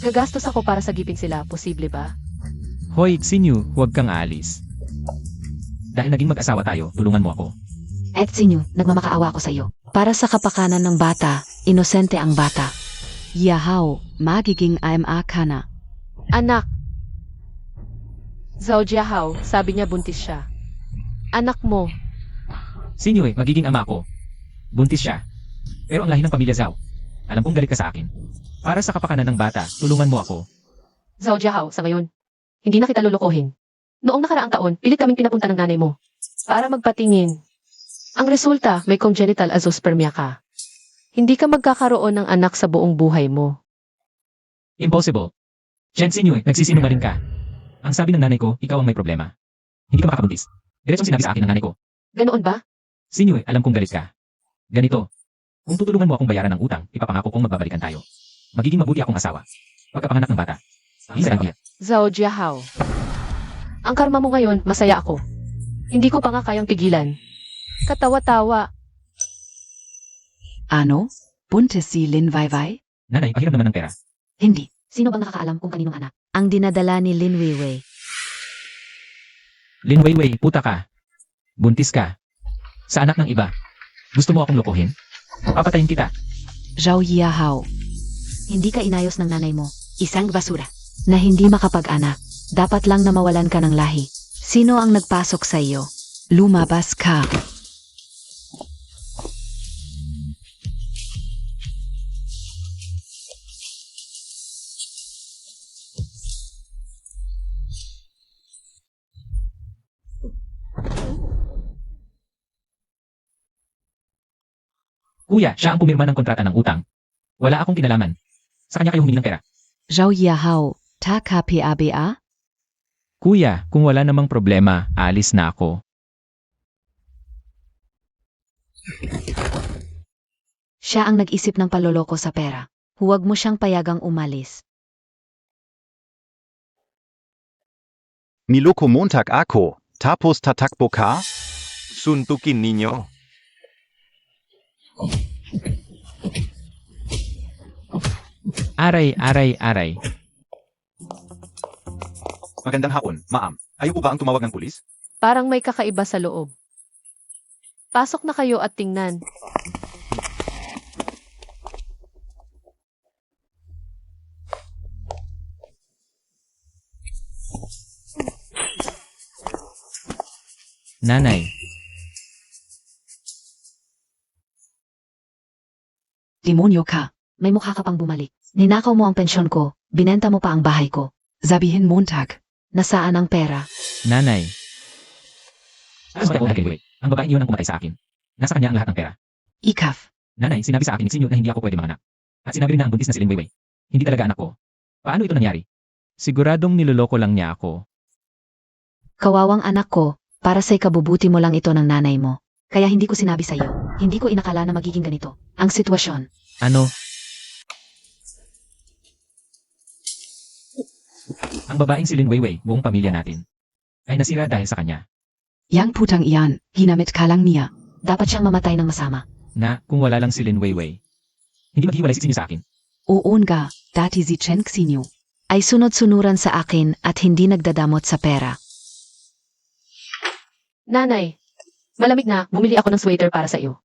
Gagastos ako para sagipin sila, posible ba? Hoy, Sinyo, huwag kang aalis. Dahil naging mag-asawa tayo, tulungan mo ako. At sinyo, nagmamakaawa ako sa iyo. Para sa kapakanan ng bata, inosente ang bata. Yahao, magiging IMA ka na. Anak! Zhao Jiahao, sabi niya buntis siya. Anak mo, Sinyo, magiging ama ako. Buntis siya. Pero ang lahi ng pamilya Zhao. Alam kong galit ka sa akin. Para sa kapakanan ng bata, tulungan mo ako. Zhao Jiahao, sa ngayon, hindi na kita lulukohin. Noong nakaraang taon, pilit kaming pinapunta ng nanay mo para magpatingin. Ang resulta, may congenital azoospermia ka. Hindi ka magkakaroon ng anak sa buong buhay mo. Impossible. Chen Sinyo, nagsisinungaling ka. Ang sabi ng nanay ko, ikaw ang may problema. Hindi ka makakabuntis. Diretsong sinabi sa akin ng nanay ko. Ganoon ba? Sinyo, alam kong galit ka. Ganito. Kung tutulungan mo akong bayaran ng utang, ipapangako kong magbabalikan tayo. Magiging mabuti akong asawa. Pagkapanganak ng bata. Minsan ang Zhao Jiahao. Ang karma mo ngayon, masaya ako. Hindi ko pa nga kayang pigilan. Katawa-tawa. Ano? Buntis si Lin Weiwei? Nanay, pahiram naman ng pera. Hindi. Sino bang nakakaalam kung kaninong anak? Ang dinadala ni Lin Weiwei. Lin Weiwei, puta ka. Buntis ka. Sa anak ng iba. Gusto mo akong lokohin? Papatayin kita. Zhao Yahao. Hindi ka inayos ng nanay mo. Isang basura. Na hindi makapag-anak. Dapat lang na mawalan ka ng lahi. Sino ang nagpasok sa iyo? Lumabas ka. Kuya, siya ang pumirma ng kontrata ng utang. Wala akong kinalaman. Sa kanya kayo humingi ng pera. Zhao Yahao. Ta ka PABA? Kuya, kung wala namang problema, alis na ako. Siya ang nag-isip ng paloloko sa pera. Huwag mo siyang payagang umalis. Niloko Montag ako, tapos tatakbo ka? Suntukin ninyo. Aray, aray, aray. Magandang hapon, ma'am. Ayaw po ba ang tumawag ng pulis? Parang may kakaiba sa loob. Pasok na kayo at tingnan. Nanay, Demonyo ka. May mukha ka pang bumalik. Ninakaw mo ang pensyon ko. Binenta mo pa ang bahay ko. Sabihin Montag. Nasaan ang pera? nanay. Alas ba ako nagkiligway? Ang babaeng iyon ang pumatay sa akin. Nasa kanya ang lahat ng pera. Ikaf. Nanay, sinabi sa akin ni Sinyo na hindi ako pwede manganak. At sinabi rin na ang buntis na si Lin Weiwei. Hindi talaga anak ko. Paano ito nangyari? Siguradong niloloko lang niya ako. Kawawang anak ko. Para sa ikabubuti mo lang ito ng nanay mo. Kaya hindi ko sinabi sa iyo. Hindi ko inakala na magiging ganito. Ang sitwasyon. Ano? Ang babaeng si Lin Weiwei, buong pamilya natin, ay nasira dahil sa kanya. Yang putang iyan. Hinamit ka lang niya. Dapat siyang mamatay ng masama. Na, kung wala lang si Lin Weiwei, hindi maghiwalay si Sinyo sa akin. Uun ga. Dati si Chen Xinyu. Ay sunod-sunuran sa akin at hindi nagdadamot sa pera. Nanay, malamig na, bumili ako ng sweater para sa iyo.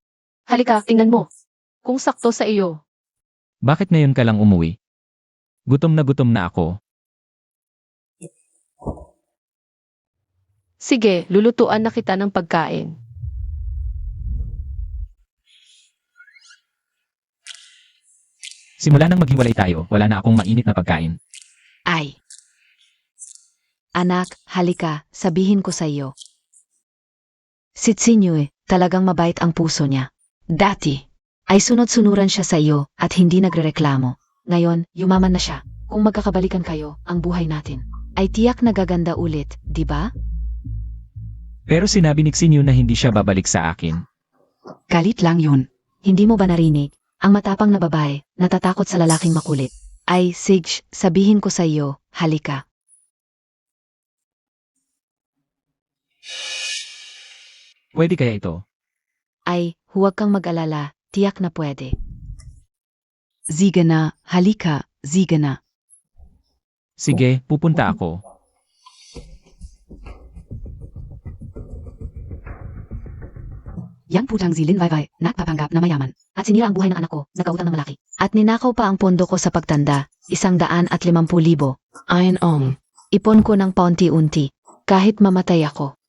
Halika, tingnan mo. Kung sakto sa iyo. Bakit ngayon ka lang umuwi? Gutom na ako. Sige, lulutuan na kita ng pagkain. Simula nang maghiwalay tayo, wala na akong mainit na pagkain. Ay. Anak, halika, sabihin ko sa iyo. Si Tsinyue, talagang mabait ang puso niya. Dati, ay sunod-sunuran siya sa iyo at hindi nagrereklamo. Ngayon, yumaman na siya. Kung magkakabalikan kayo, ang buhay natin ay tiyak na gaganda ulit, di ba? Pero sinabi ni Xinyu na hindi siya babalik sa akin. Galit lang yun. Hindi mo ba narinig? Ang matapang na babae, natatakot sa lalaking makulit. Ay, Sige, sabihin ko sa iyo, halika. Pwede kaya ito? Ay, huwag kang mag-alala, tiyak na pwede. Sige na, halika, sige na. Sige, pupunta ako. Yang putang zilin Vaivai, nagpapanggap na mayaman, at sinira ang buhay ng anak ko, nagkautang ng malaki. At ninakaw pa ang pondo ko sa pagtanda, 150,000. Ayon ong, ipon ko ng paunti-unti, kahit mamatay ako.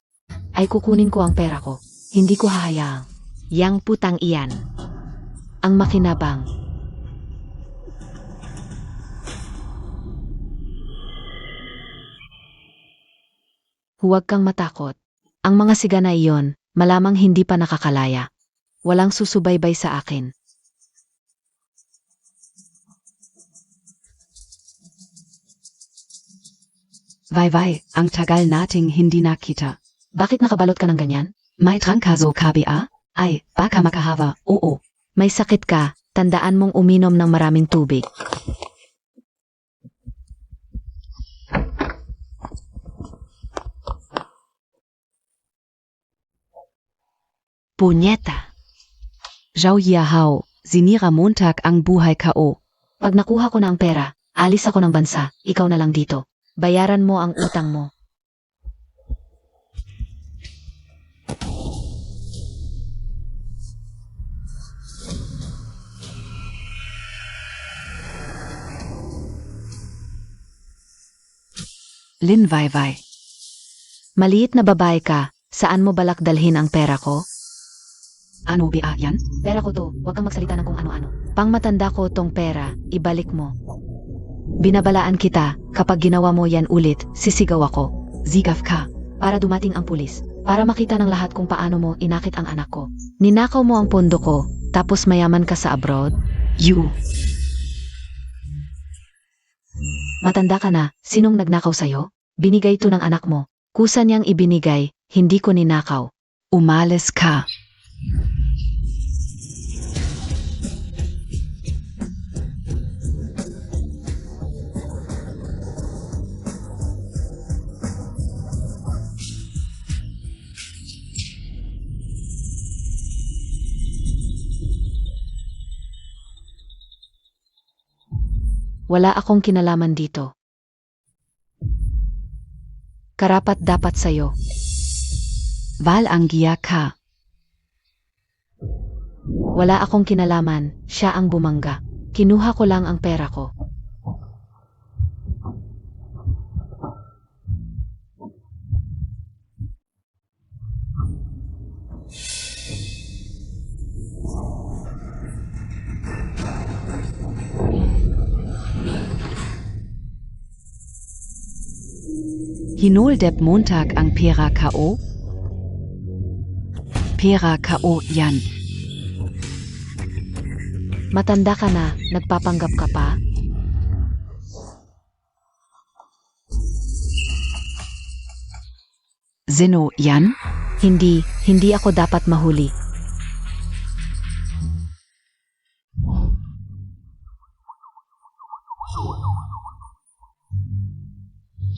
Ay kukunin ko ang pera ko, hindi ko hahayaang. Yang putang iyan. Ang makinabang. Huwag kang matakot. Ang mga siga na iyon, malamang hindi pa nakakalaya. Walang susubaybay sa akin. Vaivai, ang tagal nating hindi nakita. Bakit nakabalot ka ng ganyan? May trangkaso ka ba? Ay, baka makahava, oo. May sakit ka, tandaan mong uminom ng maraming tubig. Punyeta. Zhao Yahao, sinira Montag ang buhay ko. Pag nakuha ko na ang pera, alis ako ng bansa, ikaw na lang dito. Bayaran mo ang utang mo. Lin Vaivai. Maliit na babae ka, saan mo balak dalhin ang pera ko? Ano ba yan? Pera ko to, huwag kang magsalita ng kung ano-ano. Pangmatanda ko tong pera, ibalik mo. Binabalaan kita, kapag ginawa mo yan ulit, sisigaw ako. Zigaf ka, para dumating ang pulis. Para makita ng lahat kung paano mo inakit ang anak ko. Ninakaw mo ang pondo ko, tapos mayaman ka sa abroad? You. Matanda ka na, sinong nagnakaw sa'yo? Binigay to ng anak mo. Kusa niyang ibinigay, hindi ko ninakaw. Umalis ka. Wala akong kinalaman dito. Karapat dapat sa'yo. Valanggia ka. Wala akong kinalaman, siya ang bumangga. Kinuha ko lang ang pera ko. Hinoldep Montag ang pera ko? Pera ko yan. Matanda ka na, nagpapanggap ka pa? Zeno yan? Hindi ako dapat mahuli.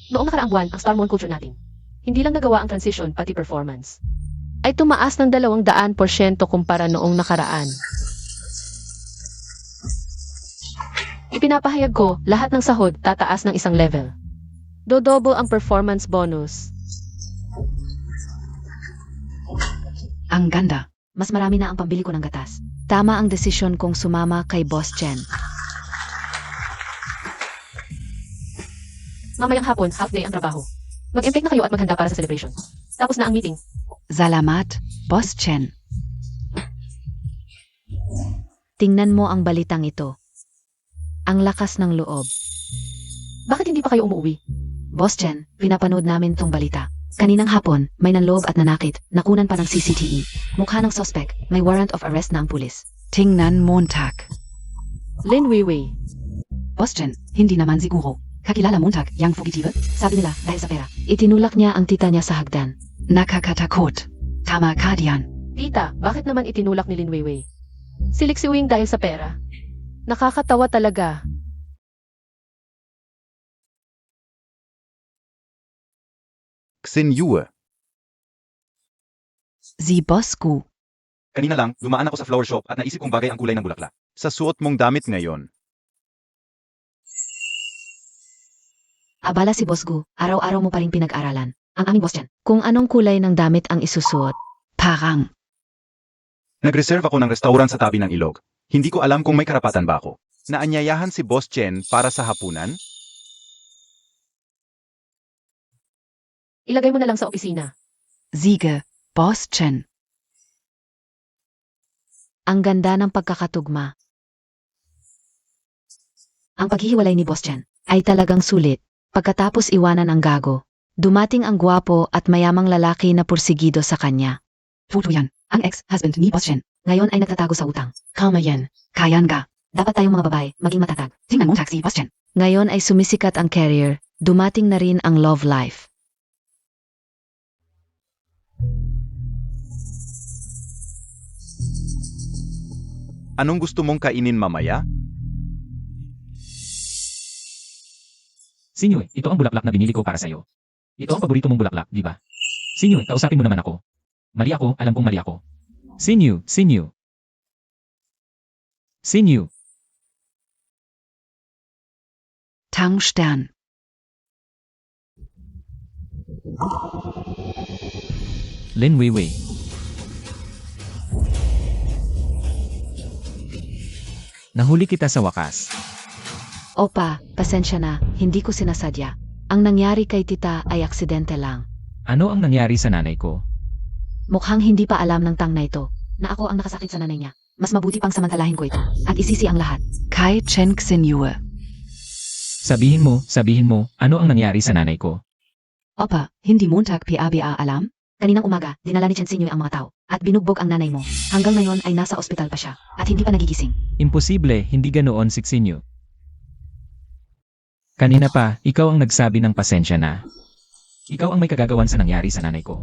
Noong nakaraang buwan, ang Star Moon culture natin. Hindi lang nagawa ang transition, pati performance. Ay tumaas ng 200% kumpara noong nakaraan. Ipinapahayag ko, lahat ng sahod tataas ng isang level. Dodobo ang performance bonus. Ang ganda. Mas marami na ang pambili ko ng gatas. Tama ang desisyon kong sumama kay Boss Chen. Mamayang hapon, half day ang trabaho. Mag-impake na kayo at maghanda para sa celebration. Tapos na ang meeting. Salamat, Boss Chen. Tingnan mo ang balitang ito. Ang lakas ng loob. Bakit hindi pa kayo umuwi? Boss Chen, pinapanood namin tong balita. Kaninang hapon, may nanloob at nanakit, nakunan pa ng CCTV. Mukha ng suspect, may warrant of arrest na ang pulis. Tingnan Montag. Lin Weiwei. Boss Chen, hindi naman siguro. Kakilala Montag, yang fugitive? Sabi nila, dahil sa pera. Itinulak niya ang tita niya sa hagdan. Nakakatakot. Tama ka diyan. Tita, bakit naman itinulak ni Lin Weiwei? Siliksiwing dahil sa pera. Nakakatawa talaga. Xin Yue. Si Boss Gu. Kanina lang, dumaan ako sa flower shop at naisip kong bagay ang kulay ng bulaklak. Sa suot mong damit ngayon. Abala si Boss Gu, araw-araw mo pa rin pinag-aralan. Ang aming boss Chen. Kung anong kulay ng damit ang isusuot. Parang. Nag-reserve ako ng restaurant sa tabi ng ilog. Hindi ko alam kung may karapatan ba ako. Naanyayahan si Boss Chen para sa hapunan? Ilagay mo na lang sa opisina. Siege, Boss Chen. Ang ganda ng pagkakatugma. Ang paghihiwalay ni Boss Chen ay talagang sulit. Pagkatapos iwanan ang gago, dumating ang gwapo at mayamang lalaki na pursigido sa kanya. Puto yan, ang ex-husband ni Boss Chen. Ngayon ay nagtatago sa utang. Kama yan. Kayan ka. Dapat tayong mga babae maging matatag. Tingnan mo taxi, Boss Chen. Ngayon ay sumisikat ang career. Dumating na rin ang love life. Anong gusto mong kainin mamaya? Sinyo, ito ang bulaklak na binili ko para sa'yo. Ito ang paborito mong bulaklak, di ba? Sinyo, kausapin mo naman ako. Mali ako, alam kong mali ako. Sinyo, Sinyo. Sinyo. Tangstern. Lin Weiwei. Nahuli kita sa wakas. Opa, pasensya na, hindi ko sinasadya. Ang nangyari kay tita ay aksidente lang. Ano ang nangyari sa nanay ko? Mukhang hindi pa alam ng tang na ito, na ako ang nakasakit sa nanay niya. Mas mabuti pang samantalahin ko ito, at isisi ang lahat. Kay Chen Xinhua. Sabihin mo, ano ang nangyari sa nanay ko? Opa, hindi Montag PABA alam? Kaninang umaga, dinala ni Chen Xinhua ang mga tao, at binugbog ang nanay mo. Hanggang ngayon ay nasa ospital pa siya, at hindi pa nagigising. Imposible, hindi ganoon si Sinyo. Kanina pa, ikaw ang nagsabi ng pasensya na. Ikaw ang may kagagawan sa nangyari sa nanay ko.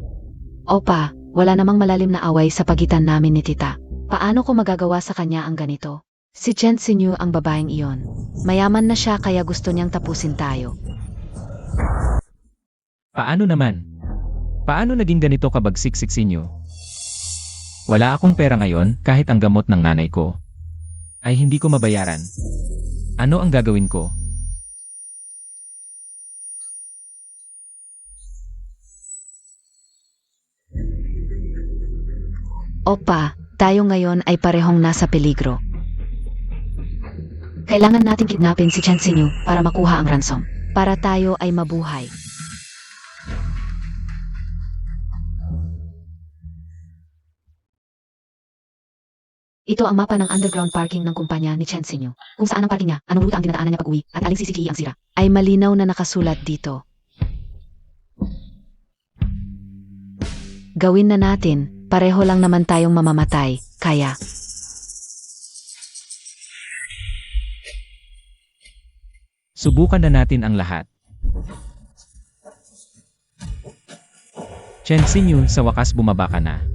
Opa, wala namang malalim na away sa pagitan namin ni tita. Paano ko magagawa sa kanya ang ganito? Si Chen Xinhua ang babaeng iyon. Mayaman na siya kaya gusto niyang tapusin tayo. Paano naman? Paano naging ganito kabagsik si Sinyo? Wala akong pera ngayon kahit ang gamot ng nanay ko ay hindi ko mabayaran. Ano ang gagawin ko? Opa, tayo ngayon ay parehong nasa peligro. Kailangan nating kidnapin si Chen Xinhua para makuha ang ransom. Para tayo ay mabuhay. Ito ang mapa ng underground parking ng kumpanya ni Chen Xinhua. Kung saan ang parking niya, anong ruta ang dinadaanan niya pag-uwi, at aling CCTV ang sira. Ay malinaw na nakasulat dito. Gawin na natin. Pareho lang naman tayong mamamatay, kaya. Subukan na natin ang lahat. Chen Xinyu, sa wakas bumaba ka na.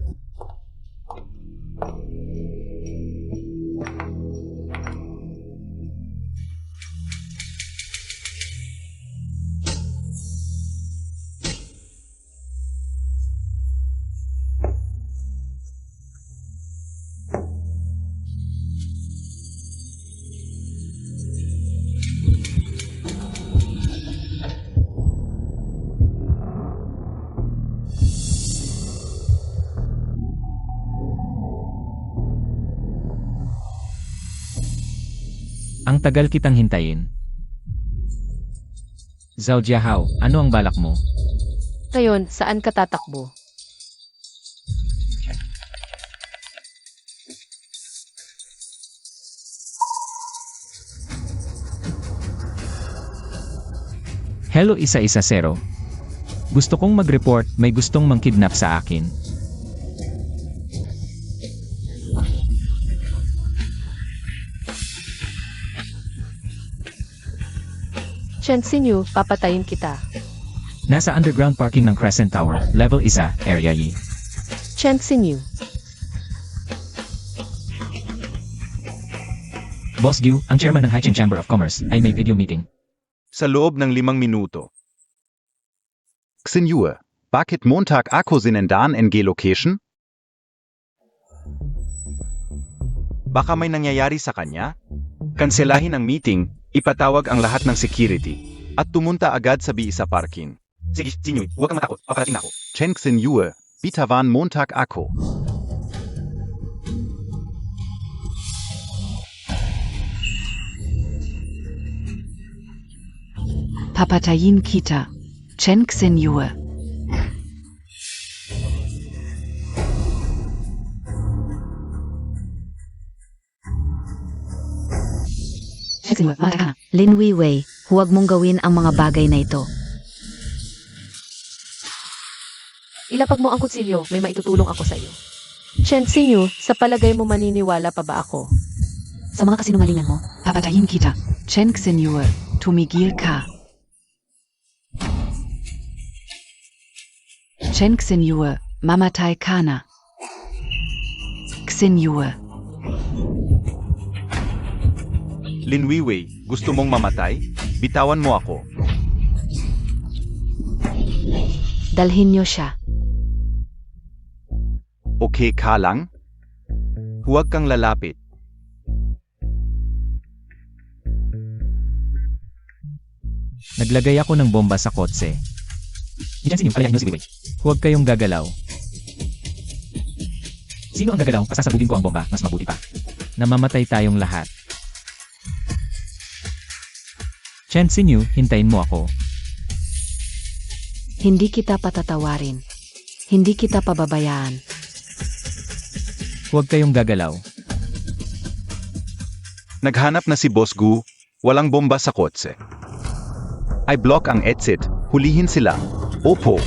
Ang tagal kitang hintayin. Zhao Jiahao, ano ang balak mo? Ngayon, saan ka tatakbo? Hello 110. Gusto kong mag-report, may gustong mangkidnap sa akin. Chen Xinyu, papatayin kita. Nasa underground parking ng Crescent Tower, level 1, area E. Chen Xinyu. Boss Gu, ang chairman ng Haichin Chamber of Commerce, ay may video meeting. Sa loob ng 5 minuto. Xinyu, bakit Montag ako sinendan en G-location? Baka may nangyayari sa kanya? Kanselahin ang meeting, ipatawag ang lahat ng security, at tumunta agad sa B1 parking. Sige, Xinyu, huwag kang matakot, paparating ako. Chen Xinyu, bitawan Montag ako. Papatayin kita. Chen Xinyu. Lin Weiwei, huwag mong gawin ang mga bagay na ito. Ilapag mo ang kutsilyo, may maitutulong ako sa iyo. Chen Xinyu, sa palagay mo maniniwala pa ba ako? Sa mga kasinungalingan mo, papatayin kita. Chen Xinyu, tumigil ka. Chen Xinyu, mamatay ka na. Xinyu. Lin Weiwei, gusto mong mamatay? Bitawan mo ako. Dalhin niyo siya. Okay ka lang? Huwag kang lalapit. Naglagay ako ng bomba sa kotse. Diyan sinyo, palayain nyo si Weiwei. Huwag kayong gagalaw. Sino ang gagalaw? Pasasabugin ko ang bomba, mas mabuti pa. Namamatay tayong lahat. Chen Xinyu, hintayin mo ako. Hindi kita patatawarin. Hindi kita pababayaan. Huwag kayong gagalaw. Naghanap na si Boss Gu, walang bomba sa kotse. I block ang exit, hulihin sila. Opo.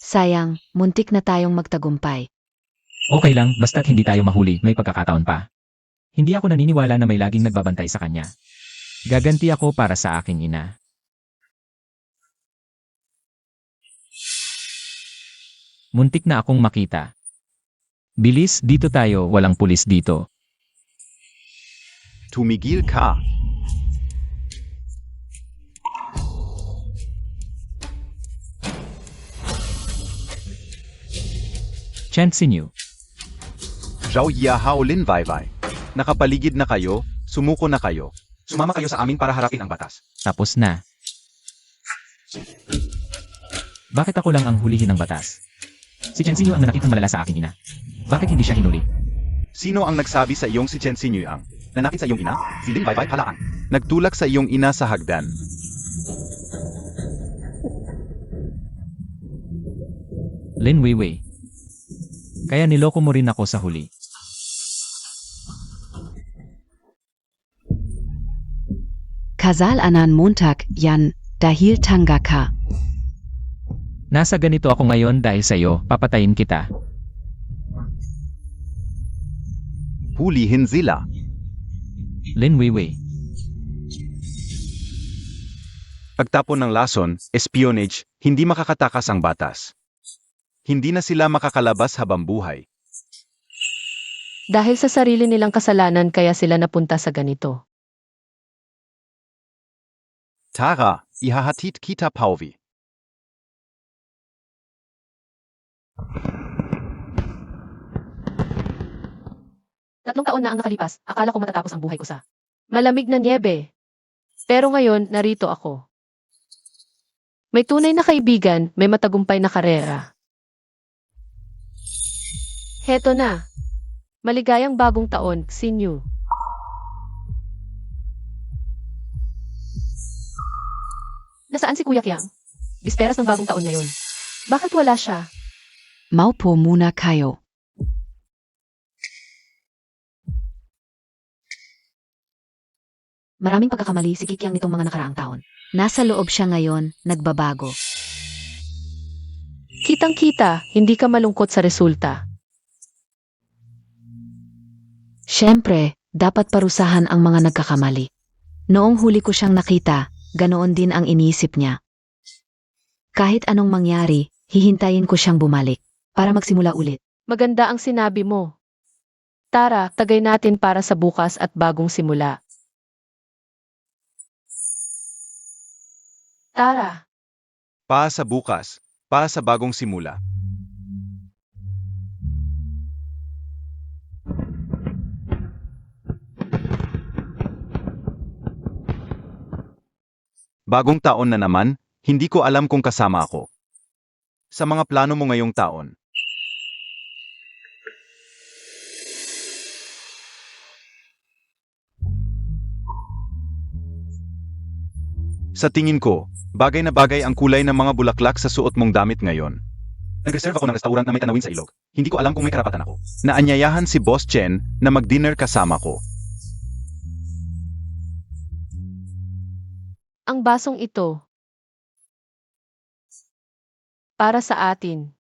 Sayang, muntik na tayong magtagumpay. Okay lang, basta't hindi tayo mahuli, may pagkakataon pa. Hindi ako naniniwala na may laging nagbabantay sa kanya. Gaganti ako para sa aking ina. Muntik na akong makita. Bilis, dito tayo, walang pulis dito. Tumigil ka. Chen Xinyu. Zhao Jiahao Lin Weiwei. Nakapaligid na kayo, sumuko na kayo. Sumama kayo sa amin para harapin ang batas. Tapos na. Bakit ako lang ang hulihin ng batas? Si Chen Xinyu ang nanakit ng malala sa aking ina. Bakit hindi siya hinuli? Sino ang nagsabi sa iyong si Chen Xinyu ang nanakit sa iyong ina? Si Lin Weiwei halaan. Nagtulak sa iyong ina sa hagdan. Lin Weiwei. Kaya niloko mo rin ako sa huli. Kasalanan Montag, yan, dahil tangga ka. Nasa ganito ako ngayon dahil sa iyo, papatayin kita. Hulihin sila. Lin Weiwei. Pagtapon ng lason, espionage, hindi makakatakas ang batas. Hindi na sila makakalabas habang buhay. Dahil sa sarili nilang kasalanan kaya sila napunta sa ganito. Tara, ihahatid kita pauwi. Tatlong taon na ang nakalipas, akala ko matatapos ang buhay ko sa malamig na niebe. Pero ngayon, narito ako. May tunay na kaibigan, may matagumpay na karera. Heto na. Maligayang bagong taon, Sinyu. Nasaan si Kuya Kyang? Bisperas ng bagong taon ngayon. Bakit wala siya? Maupo muna kayo. Maraming pagkakamali si Kikyang nitong mga nakaraang taon. Nasa loob siya ngayon, nagbabago. Kitang-kita, hindi ka malungkot sa resulta. Siyempre, dapat parusahan ang mga nagkakamali. Noong huli ko siyang nakita, ganoon din ang iniisip niya. Kahit anong mangyari, hihintayin ko siyang bumalik para magsimula ulit. Maganda ang sinabi mo. Tara, tagay natin para sa bukas at bagong simula. Tara. Pa sa bukas, pa sa bagong simula. Bagong taon na naman, hindi ko alam kung kasama ako. Sa mga plano mo ngayong taon. Sa tingin ko, bagay na bagay ang kulay ng mga bulaklak sa suot mong damit ngayon. Nag-reserve ako ng restaurant na may tanawin sa ilog. Hindi ko alam kung may karapatan ako. Naanyayahan si Boss Chen na mag-dinner kasama ko. Ang basong ito. Para sa atin.